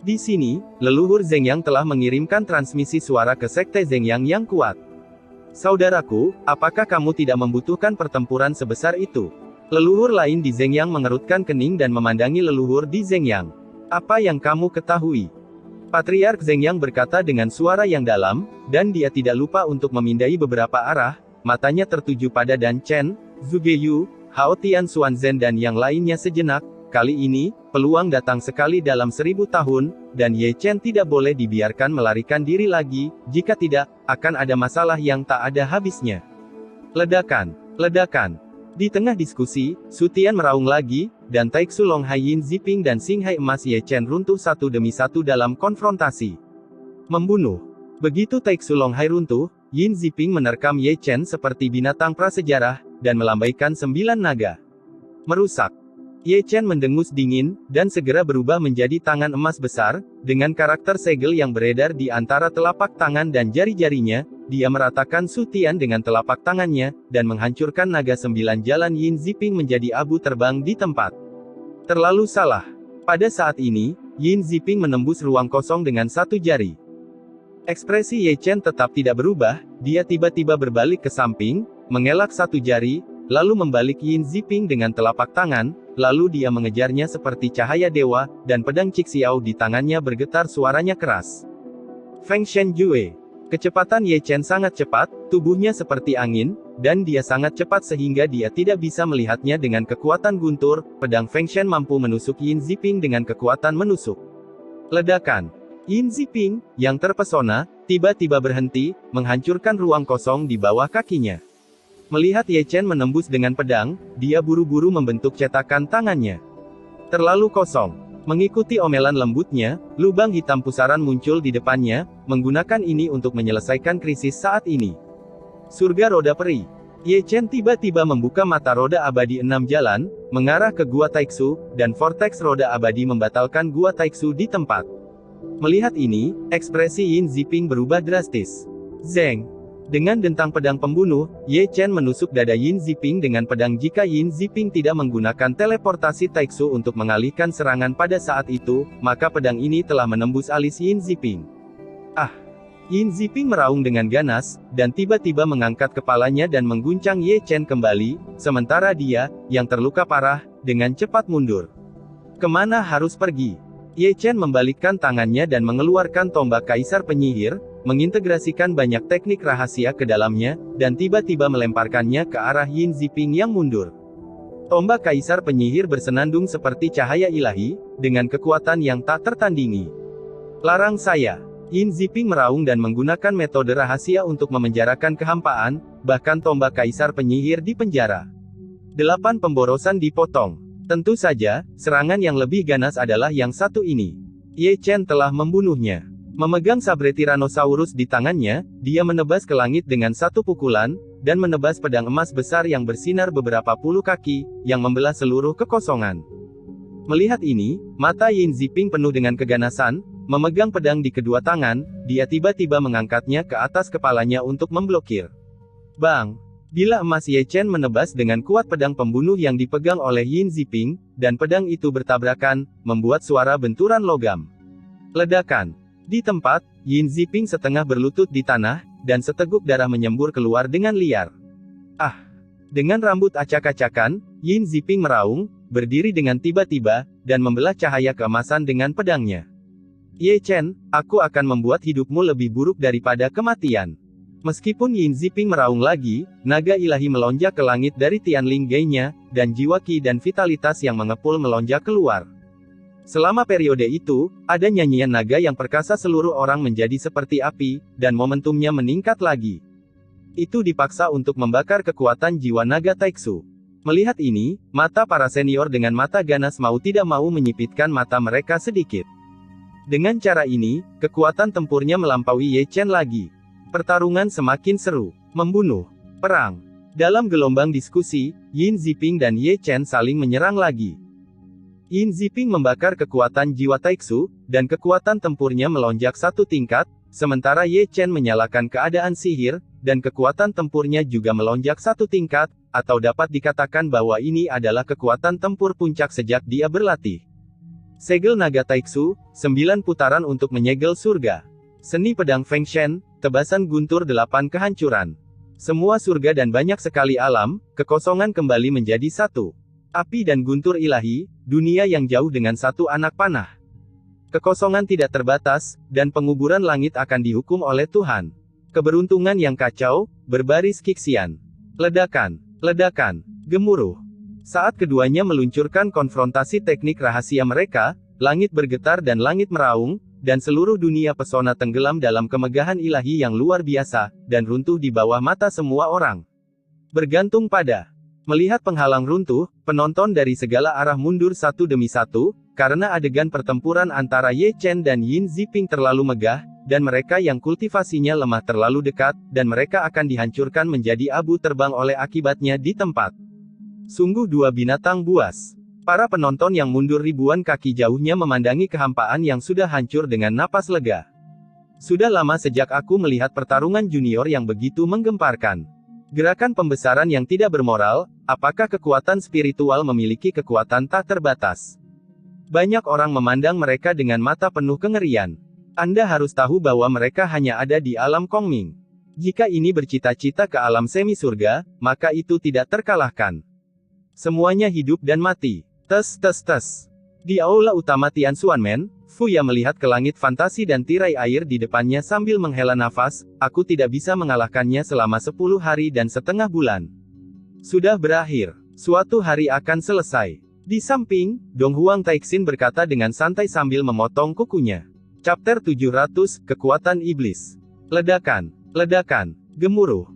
Di sini, leluhur Zhengyang telah mengirimkan transmisi suara ke sekte Zhengyang yang kuat. Saudaraku, apakah kamu tidak membutuhkan pertempuran sebesar itu? Leluhur lain di Zhengyang mengerutkan kening dan memandangi leluhur di Zhengyang. Apa yang kamu ketahui? Patriark Zhengyang berkata dengan suara yang dalam, dan dia tidak lupa untuk memindai beberapa arah, matanya tertuju pada Dan Chen, Zhuge Yu, Hao Tian Xuanzhen dan yang lainnya sejenak. Kali ini, peluang datang sekali dalam 1000 tahun, dan Ye Chen tidak boleh dibiarkan melarikan diri lagi, jika tidak, akan ada masalah yang tak ada habisnya. Ledakan, ledakan. Di tengah diskusi, Sutian meraung lagi, dan Taixu Longhai Yin Ziping dan Xinghai Emas Ye Chen runtuh satu demi satu dalam konfrontasi. Membunuh. Begitu Taixu Longhai runtuh, Yin Ziping menerkam Ye Chen seperti binatang prasejarah, dan melambaikan 9 naga. Merusak. Ye Chen mendengus dingin, dan segera berubah menjadi tangan emas besar, dengan karakter segel yang beredar di antara telapak tangan dan jari-jarinya, dia meratakan Sutian dengan telapak tangannya, dan menghancurkan naga 9 jalan Yin Ziping menjadi abu terbang di tempat. Terlalu salah. Pada saat ini, Yin Ziping menembus ruang kosong dengan satu jari. Ekspresi Ye Chen tetap tidak berubah, dia tiba-tiba berbalik ke samping, mengelak satu jari, lalu membalik Yin Ziping dengan telapak tangan, lalu dia mengejarnya seperti cahaya dewa, dan pedang Cixiao di tangannya bergetar suaranya keras. Feng Shen Jue. Kecepatan Ye Chen sangat cepat, tubuhnya seperti angin, dan dia sangat cepat sehingga dia tidak bisa melihatnya dengan kekuatan guntur, pedang Feng Shen mampu menusuk Yin Ziping dengan kekuatan menusuk. Ledakan. Yin Ziping, yang terpesona, tiba-tiba berhenti, menghancurkan ruang kosong di bawah kakinya. Melihat Ye Chen menembus dengan pedang, dia buru-buru membentuk cetakan tangannya. Terlalu kosong. Mengikuti omelan lembutnya, lubang hitam pusaran muncul di depannya, menggunakan ini untuk menyelesaikan krisis saat ini. Surga roda peri. Ye Chen tiba-tiba membuka mata roda abadi 6 jalan, mengarah ke Gua Taixu, dan vortex roda abadi membatalkan Gua Taixu di tempat. Melihat ini, ekspresi Yin Ziping berubah drastis. Zeng. Dengan dentang pedang pembunuh, Ye Chen menusuk dada Yin Ziping dengan pedang. Jika Yin Ziping tidak menggunakan teleportasi Taixu untuk mengalihkan serangan pada saat itu, maka pedang ini telah menembus alis Yin Ziping. Ah! Yin Ziping meraung dengan ganas, dan tiba-tiba mengangkat kepalanya dan mengguncang Ye Chen kembali, sementara dia, yang terluka parah, dengan cepat mundur. Kemana harus pergi? Ye Chen membalikkan tangannya dan mengeluarkan tombak kaisar penyihir, mengintegrasikan banyak teknik rahasia ke dalamnya, dan tiba-tiba melemparkannya ke arah Yin Ziping yang mundur. Tombak kaisar penyihir bersenandung seperti cahaya ilahi, dengan kekuatan yang tak tertandingi. Larang saya! Yin Ziping meraung dan menggunakan metode rahasia untuk memenjarakan kehampaan, bahkan tombak kaisar penyihir dipenjara. 8 pemborosan dipotong. Tentu saja, serangan yang lebih ganas adalah yang satu ini. Ye Chen telah membunuhnya. Memegang sabre Tyrannosaurus di tangannya, dia menebas ke langit dengan satu pukulan, dan menebas pedang emas besar yang bersinar beberapa puluh kaki, yang membelah seluruh kekosongan. Melihat ini, mata Yin Ziping penuh dengan keganasan, memegang pedang di kedua tangan, dia tiba-tiba mengangkatnya ke atas kepalanya untuk memblokir. Bang! Bila emas Ye Chen menebas dengan kuat pedang pembunuh yang dipegang oleh Yin Ziping, dan pedang itu bertabrakan, membuat suara benturan logam. Ledakan. Di tempat, Yin Ziping setengah berlutut di tanah, dan seteguk darah menyembur keluar dengan liar. Ah! Dengan rambut acak-acakan, Yin Ziping meraung, berdiri dengan tiba-tiba, dan membelah cahaya keemasan dengan pedangnya. Ye Chen, aku akan membuat hidupmu lebih buruk daripada kematian. Meskipun Yin Ziping meraung lagi, naga ilahi melonjak ke langit dari Tianling Gai-nya, dan jiwa ki dan vitalitas yang mengepul melonjak keluar. Selama periode itu, ada nyanyian naga yang perkasa, seluruh orang menjadi seperti api, dan momentumnya meningkat lagi. Itu dipaksa untuk membakar kekuatan jiwa naga Taixu. Melihat ini, mata para senior dengan mata ganas mau tidak mau menyipitkan mata mereka sedikit. Dengan cara ini, kekuatan tempurnya melampaui Ye Chen lagi. Pertarungan semakin seru. Membunuh. Perang. Dalam gelombang diskusi, Yin Ziping dan Ye Chen saling menyerang lagi. Yin Ziping membakar kekuatan jiwa Taixu, dan kekuatan tempurnya melonjak satu tingkat, sementara Ye Chen menyalakan keadaan sihir, dan kekuatan tempurnya juga melonjak satu tingkat, atau dapat dikatakan bahwa ini adalah kekuatan tempur puncak sejak dia berlatih. Segel naga Taixu, 9 putaran untuk menyegel surga. Seni pedang Feng Shen, tebasan guntur 8 kehancuran. Semua surga dan banyak sekali alam, kekosongan kembali menjadi satu. Api dan guntur ilahi, dunia yang jauh dengan satu anak panah. Kekosongan tidak terbatas, dan penguburan langit akan dihukum oleh Tuhan. Keberuntungan yang kacau, berbaris kiksian. Ledakan, ledakan, gemuruh. Saat keduanya meluncurkan konfrontasi teknik rahasia mereka, langit bergetar dan langit meraung, dan seluruh dunia pesona tenggelam dalam kemegahan ilahi yang luar biasa, dan runtuh di bawah mata semua orang. Bergantung pada melihat penghalang runtuh, penonton dari segala arah mundur satu demi satu, karena adegan pertempuran antara Ye Chen dan Yin Ziping terlalu megah, dan mereka yang kultivasinya lemah terlalu dekat, dan mereka akan dihancurkan menjadi abu terbang oleh akibatnya di tempat. Sungguh dua binatang buas. Para penonton yang mundur ribuan kaki jauhnya memandangi kehampaan yang sudah hancur dengan napas lega. Sudah lama sejak aku melihat pertarungan junior yang begitu menggemparkan. Gerakan pembesaran yang tidak bermoral, apakah kekuatan spiritual memiliki kekuatan tak terbatas? Banyak orang memandang mereka dengan mata penuh kengerian. Anda harus tahu bahwa mereka hanya ada di alam Kongming. Jika ini bercita-cita ke alam semi surga, maka itu tidak terkalahkan. Semuanya hidup dan mati. Tes tes tes. Di aula utama Tianxuanmen, Fuya melihat ke langit fantasi dan tirai air di depannya sambil menghela nafas, aku tidak bisa mengalahkannya selama 10 hari dan setengah bulan. Sudah berakhir. Suatu hari akan selesai. Di samping, Dong Huang Taixin berkata dengan santai sambil memotong kukunya. Chapter 700, Kekuatan Iblis. Ledakan, ledakan, gemuruh.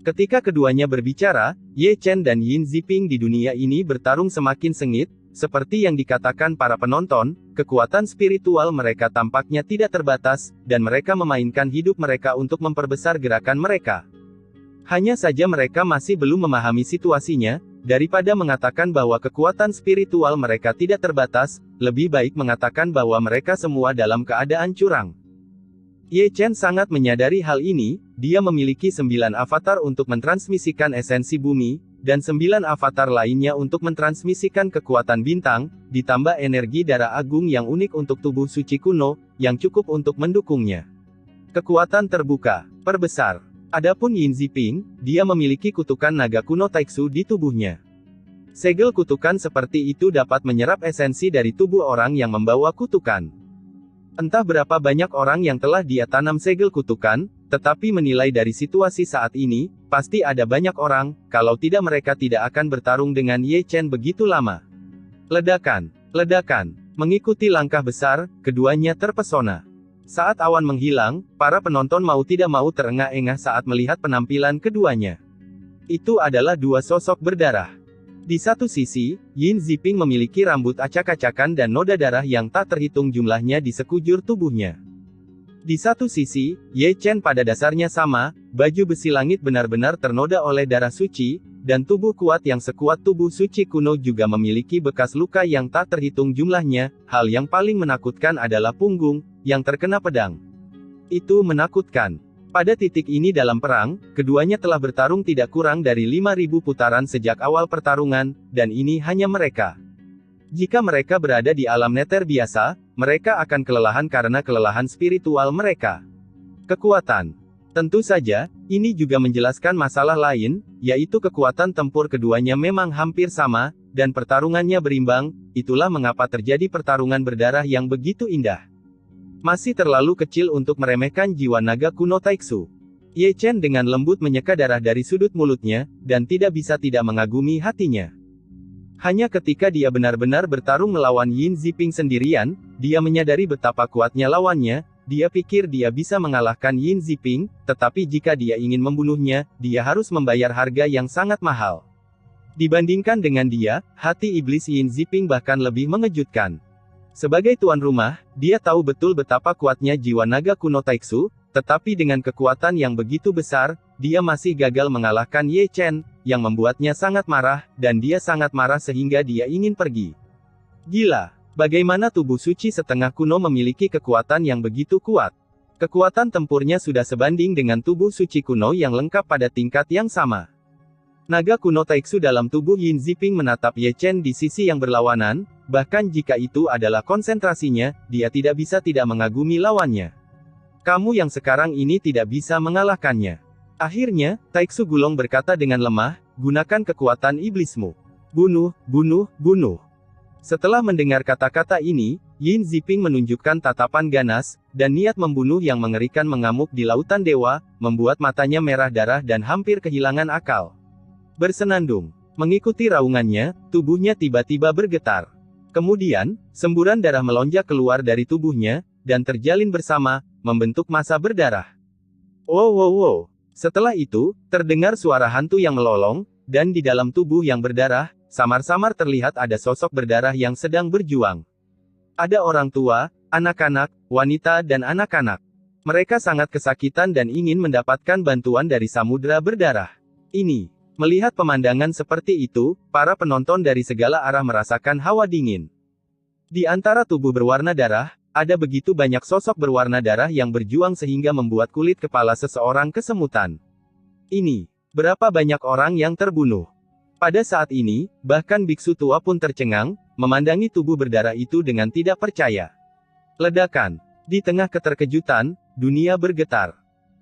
Ketika keduanya berbicara, Ye Chen dan Yin Ziping di dunia ini bertarung semakin sengit, seperti yang dikatakan para penonton, kekuatan spiritual mereka tampaknya tidak terbatas, dan mereka memainkan hidup mereka untuk memperbesar gerakan mereka. Hanya saja mereka masih belum memahami situasinya, daripada mengatakan bahwa kekuatan spiritual mereka tidak terbatas, lebih baik mengatakan bahwa mereka semua dalam keadaan curang. Ye Chen sangat menyadari hal ini, dia memiliki 9 avatar untuk mentransmisikan esensi bumi, dan 9 avatar lainnya untuk mentransmisikan kekuatan bintang, ditambah energi darah agung yang unik untuk tubuh suci kuno, yang cukup untuk mendukungnya. Kekuatan terbuka, perbesar. Adapun Yin Ziping, dia memiliki kutukan naga kuno Taixu di tubuhnya. Segel kutukan seperti itu dapat menyerap esensi dari tubuh orang yang membawa kutukan. Entah berapa banyak orang yang telah dia tanam segel kutukan, tetapi menilai dari situasi saat ini, pasti ada banyak orang, kalau tidak mereka tidak akan bertarung dengan Ye Chen begitu lama. Ledakan, ledakan, mengikuti langkah besar, keduanya terpesona. Saat awan menghilang, para penonton mau tidak mau terengah-engah saat melihat penampilan keduanya. Itu adalah dua sosok berdarah. Di satu sisi, Yin Ziping memiliki rambut acak-acakan dan noda darah yang tak terhitung jumlahnya di sekujur tubuhnya. Di satu sisi, Ye Chen pada dasarnya sama, baju besi langit benar-benar ternoda oleh darah suci, dan tubuh kuat yang sekuat tubuh suci kuno juga memiliki bekas luka yang tak terhitung jumlahnya. Hal yang paling menakutkan adalah punggung, yang terkena pedang. Itu menakutkan. Pada titik ini dalam perang, keduanya telah bertarung tidak kurang dari 5.000 putaran sejak awal pertarungan, dan ini hanya mereka. Jika mereka berada di alam neter biasa, mereka akan kelelahan karena kelelahan spiritual mereka. Kekuatan. Tentu saja, ini juga menjelaskan masalah lain, yaitu kekuatan tempur keduanya memang hampir sama, dan pertarungannya berimbang, itulah mengapa terjadi pertarungan berdarah yang begitu indah. Masih terlalu kecil untuk meremehkan jiwa naga kuno Taixu. Ye Chen dengan lembut menyeka darah dari sudut mulutnya, dan tidak bisa tidak mengagumi hatinya. Hanya ketika dia benar-benar bertarung melawan Yin Ziping sendirian, dia menyadari betapa kuatnya lawannya, dia pikir dia bisa mengalahkan Yin Ziping, tetapi jika dia ingin membunuhnya, dia harus membayar harga yang sangat mahal. Dibandingkan dengan dia, hati iblis Yin Ziping bahkan lebih mengejutkan. Sebagai tuan rumah, dia tahu betul betapa kuatnya jiwa naga kuno Taiksu, tetapi dengan kekuatan yang begitu besar, dia masih gagal mengalahkan Ye Chen, yang membuatnya sangat marah, dan dia sangat marah sehingga dia ingin pergi. Gila, bagaimana tubuh suci setengah kuno memiliki kekuatan yang begitu kuat? Kekuatan tempurnya sudah sebanding dengan tubuh suci kuno yang lengkap pada tingkat yang sama. Naga kuno Taiksu dalam tubuh Yin Ziping menatap Ye Chen di sisi yang berlawanan, bahkan jika itu adalah konsentrasinya, dia tidak bisa tidak mengagumi lawannya. Kamu yang sekarang ini tidak bisa mengalahkannya. Akhirnya, Taiksu Gulong berkata dengan lemah, gunakan kekuatan iblismu. Bunuh, bunuh, bunuh. Setelah mendengar kata-kata ini, Yin Ziping menunjukkan tatapan ganas, dan niat membunuh yang mengerikan mengamuk di lautan dewa, membuat matanya merah darah dan hampir kehilangan akal. Bersenandung. Mengikuti raungannya, tubuhnya tiba-tiba bergetar. Kemudian, semburan darah melonjak keluar dari tubuhnya, dan terjalin bersama, membentuk massa berdarah. Wow wow wow. Setelah itu, terdengar suara hantu yang melolong, dan di dalam tubuh yang berdarah, samar-samar terlihat ada sosok berdarah yang sedang berjuang. Ada orang tua, anak-anak, wanita dan anak-anak. Mereka sangat kesakitan dan ingin mendapatkan bantuan dari samudera berdarah. Ini. Melihat pemandangan seperti itu, para penonton dari segala arah merasakan hawa dingin. Di antara tubuh berwarna darah, ada begitu banyak sosok berwarna darah yang berjuang sehingga membuat kulit kepala seseorang kesemutan. Ini, berapa banyak orang yang terbunuh. Pada saat ini, bahkan biksu tua pun tercengang, memandangi tubuh berdarah itu dengan tidak percaya. Ledakan. Di tengah keterkejutan, dunia bergetar.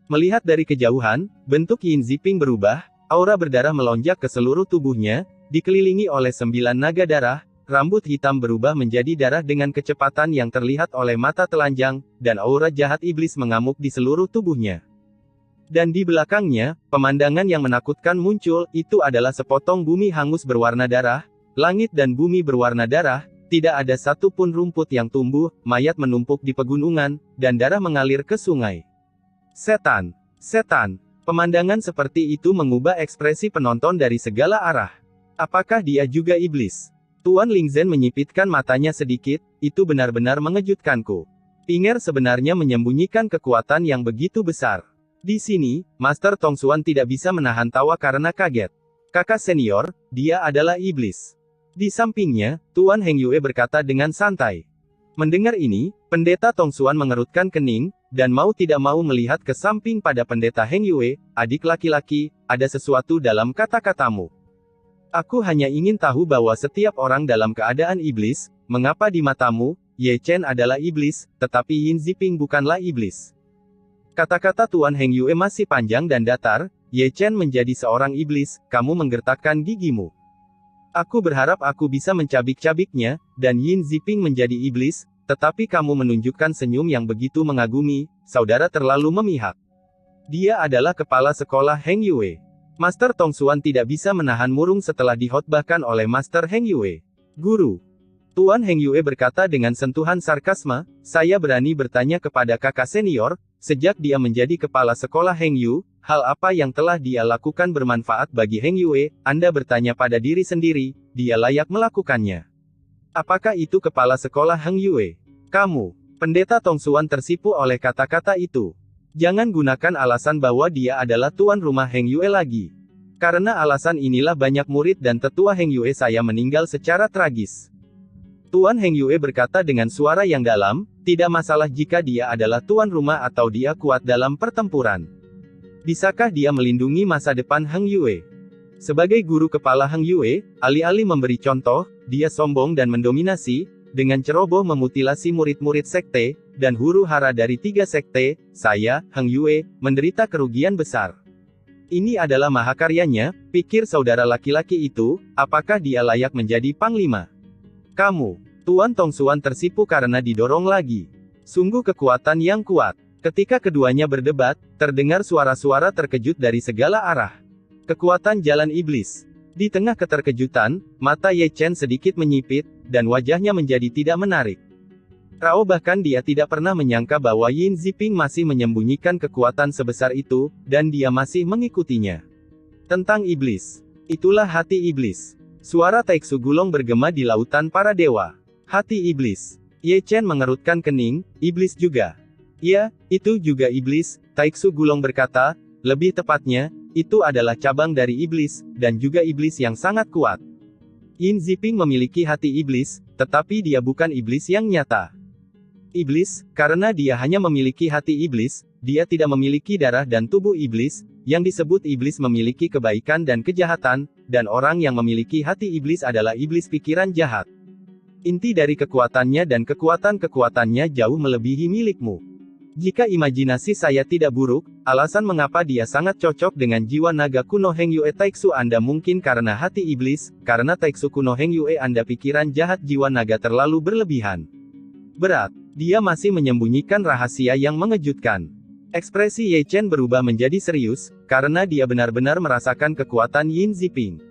Melihat dari kejauhan, bentuk Yin Ziping berubah, aura berdarah melonjak ke seluruh tubuhnya, dikelilingi oleh 9 naga darah, rambut hitam berubah menjadi darah dengan kecepatan yang terlihat oleh mata telanjang, dan aura jahat iblis mengamuk di seluruh tubuhnya. Dan di belakangnya, pemandangan yang menakutkan muncul, itu adalah sepotong bumi hangus berwarna darah, langit dan bumi berwarna darah, tidak ada satu pun rumput yang tumbuh, mayat menumpuk di pegunungan, dan darah mengalir ke sungai. Setan! Setan! Pemandangan seperti itu mengubah ekspresi penonton dari segala arah. Apakah dia juga iblis? Tuan Lingzhen menyipitkan matanya sedikit, itu benar-benar mengejutkanku. Pinger sebenarnya menyembunyikan kekuatan yang begitu besar. Di sini, Master Tongsuan tidak bisa menahan tawa karena kaget. Kakak senior, dia adalah iblis. Di sampingnya, Tuan Heng Yue berkata dengan santai. Mendengar ini, Pendeta Tongsuan mengerutkan kening, dan mau tidak mau melihat ke samping pada Pendeta Heng Yue, adik laki-laki, ada sesuatu dalam kata-katamu. Aku hanya ingin tahu bahwa setiap orang dalam keadaan iblis, mengapa di matamu, Ye Chen adalah iblis, tetapi Yin Ziping bukanlah iblis. Kata-kata Tuan Heng Yue masih panjang dan datar, Ye Chen menjadi seorang iblis, kamu menggertakkan gigimu. Aku berharap aku bisa mencabik-cabiknya, dan Yin Ziping menjadi iblis, tetapi kamu menunjukkan senyum yang begitu mengagumi, saudara terlalu memihak. Dia adalah kepala sekolah Heng Yue. Master Tongsuan tidak bisa menahan murung setelah dihotbahkan oleh Master Heng Yue. Guru. Tuan Heng Yue berkata dengan sentuhan sarkasme, saya berani bertanya kepada kakak senior, sejak dia menjadi kepala sekolah Heng Yu, hal apa yang telah dia lakukan bermanfaat bagi Heng Yue, Anda bertanya pada diri sendiri, dia layak melakukannya. Apakah itu kepala sekolah Heng Yue? Kamu, Pendeta Tongsuan tersipu oleh kata-kata itu. Jangan gunakan alasan bahwa dia adalah tuan rumah Heng Yue lagi. Karena alasan inilah banyak murid dan tetua Heng Yue saya meninggal secara tragis. Tuan Heng Yue berkata dengan suara yang dalam, tidak masalah jika dia adalah tuan rumah atau dia kuat dalam pertempuran. Bisakah dia melindungi masa depan Heng Yue? Sebagai guru kepala Heng Yue, alih-alih memberi contoh, dia sombong dan mendominasi, dengan ceroboh memutilasi murid-murid sekte, dan huru-hara dari 3 sekte, saya, Heng Yue, menderita kerugian besar. Ini adalah mahakaryanya, pikir saudara laki-laki itu, apakah dia layak menjadi panglima? Kamu, Tuan Tongsuan tersipu karena didorong lagi. Sungguh kekuatan yang kuat. Ketika keduanya berdebat, terdengar suara-suara terkejut dari segala arah. Kekuatan jalan iblis. Di tengah keterkejutan, mata Ye Chen sedikit menyipit, dan wajahnya menjadi tidak menarik. Rao bahkan dia tidak pernah menyangka bahwa Yin Ziping masih menyembunyikan kekuatan sebesar itu, dan dia masih mengikutinya. Tentang iblis. Itulah hati iblis. Suara Taiksu Gulong bergema di lautan para dewa. Hati iblis. Ye Chen mengerutkan kening, iblis juga. Ya, itu juga iblis, Taiksu Gulong berkata, lebih tepatnya, itu adalah cabang dari iblis, dan juga iblis yang sangat kuat. Yin Ziping memiliki hati iblis, tetapi dia bukan iblis yang nyata. Iblis, karena dia hanya memiliki hati iblis, dia tidak memiliki darah dan tubuh iblis, yang disebut iblis memiliki kebaikan dan kejahatan, dan orang yang memiliki hati iblis adalah iblis pikiran jahat. Inti dari kekuatannya dan kekuatan-kekuatannya jauh melebihi milikmu. Jika imajinasi saya tidak buruk, alasan mengapa dia sangat cocok dengan jiwa naga kuno Heng Yue Taiksu Anda mungkin karena hati iblis, karena Taiksu kuno Heng Yue Anda pikiran jahat jiwa naga terlalu berlebihan. Berat, dia masih menyembunyikan rahasia yang mengejutkan. Ekspresi Ye Chen berubah menjadi serius, karena dia benar-benar merasakan kekuatan Yin Ziping.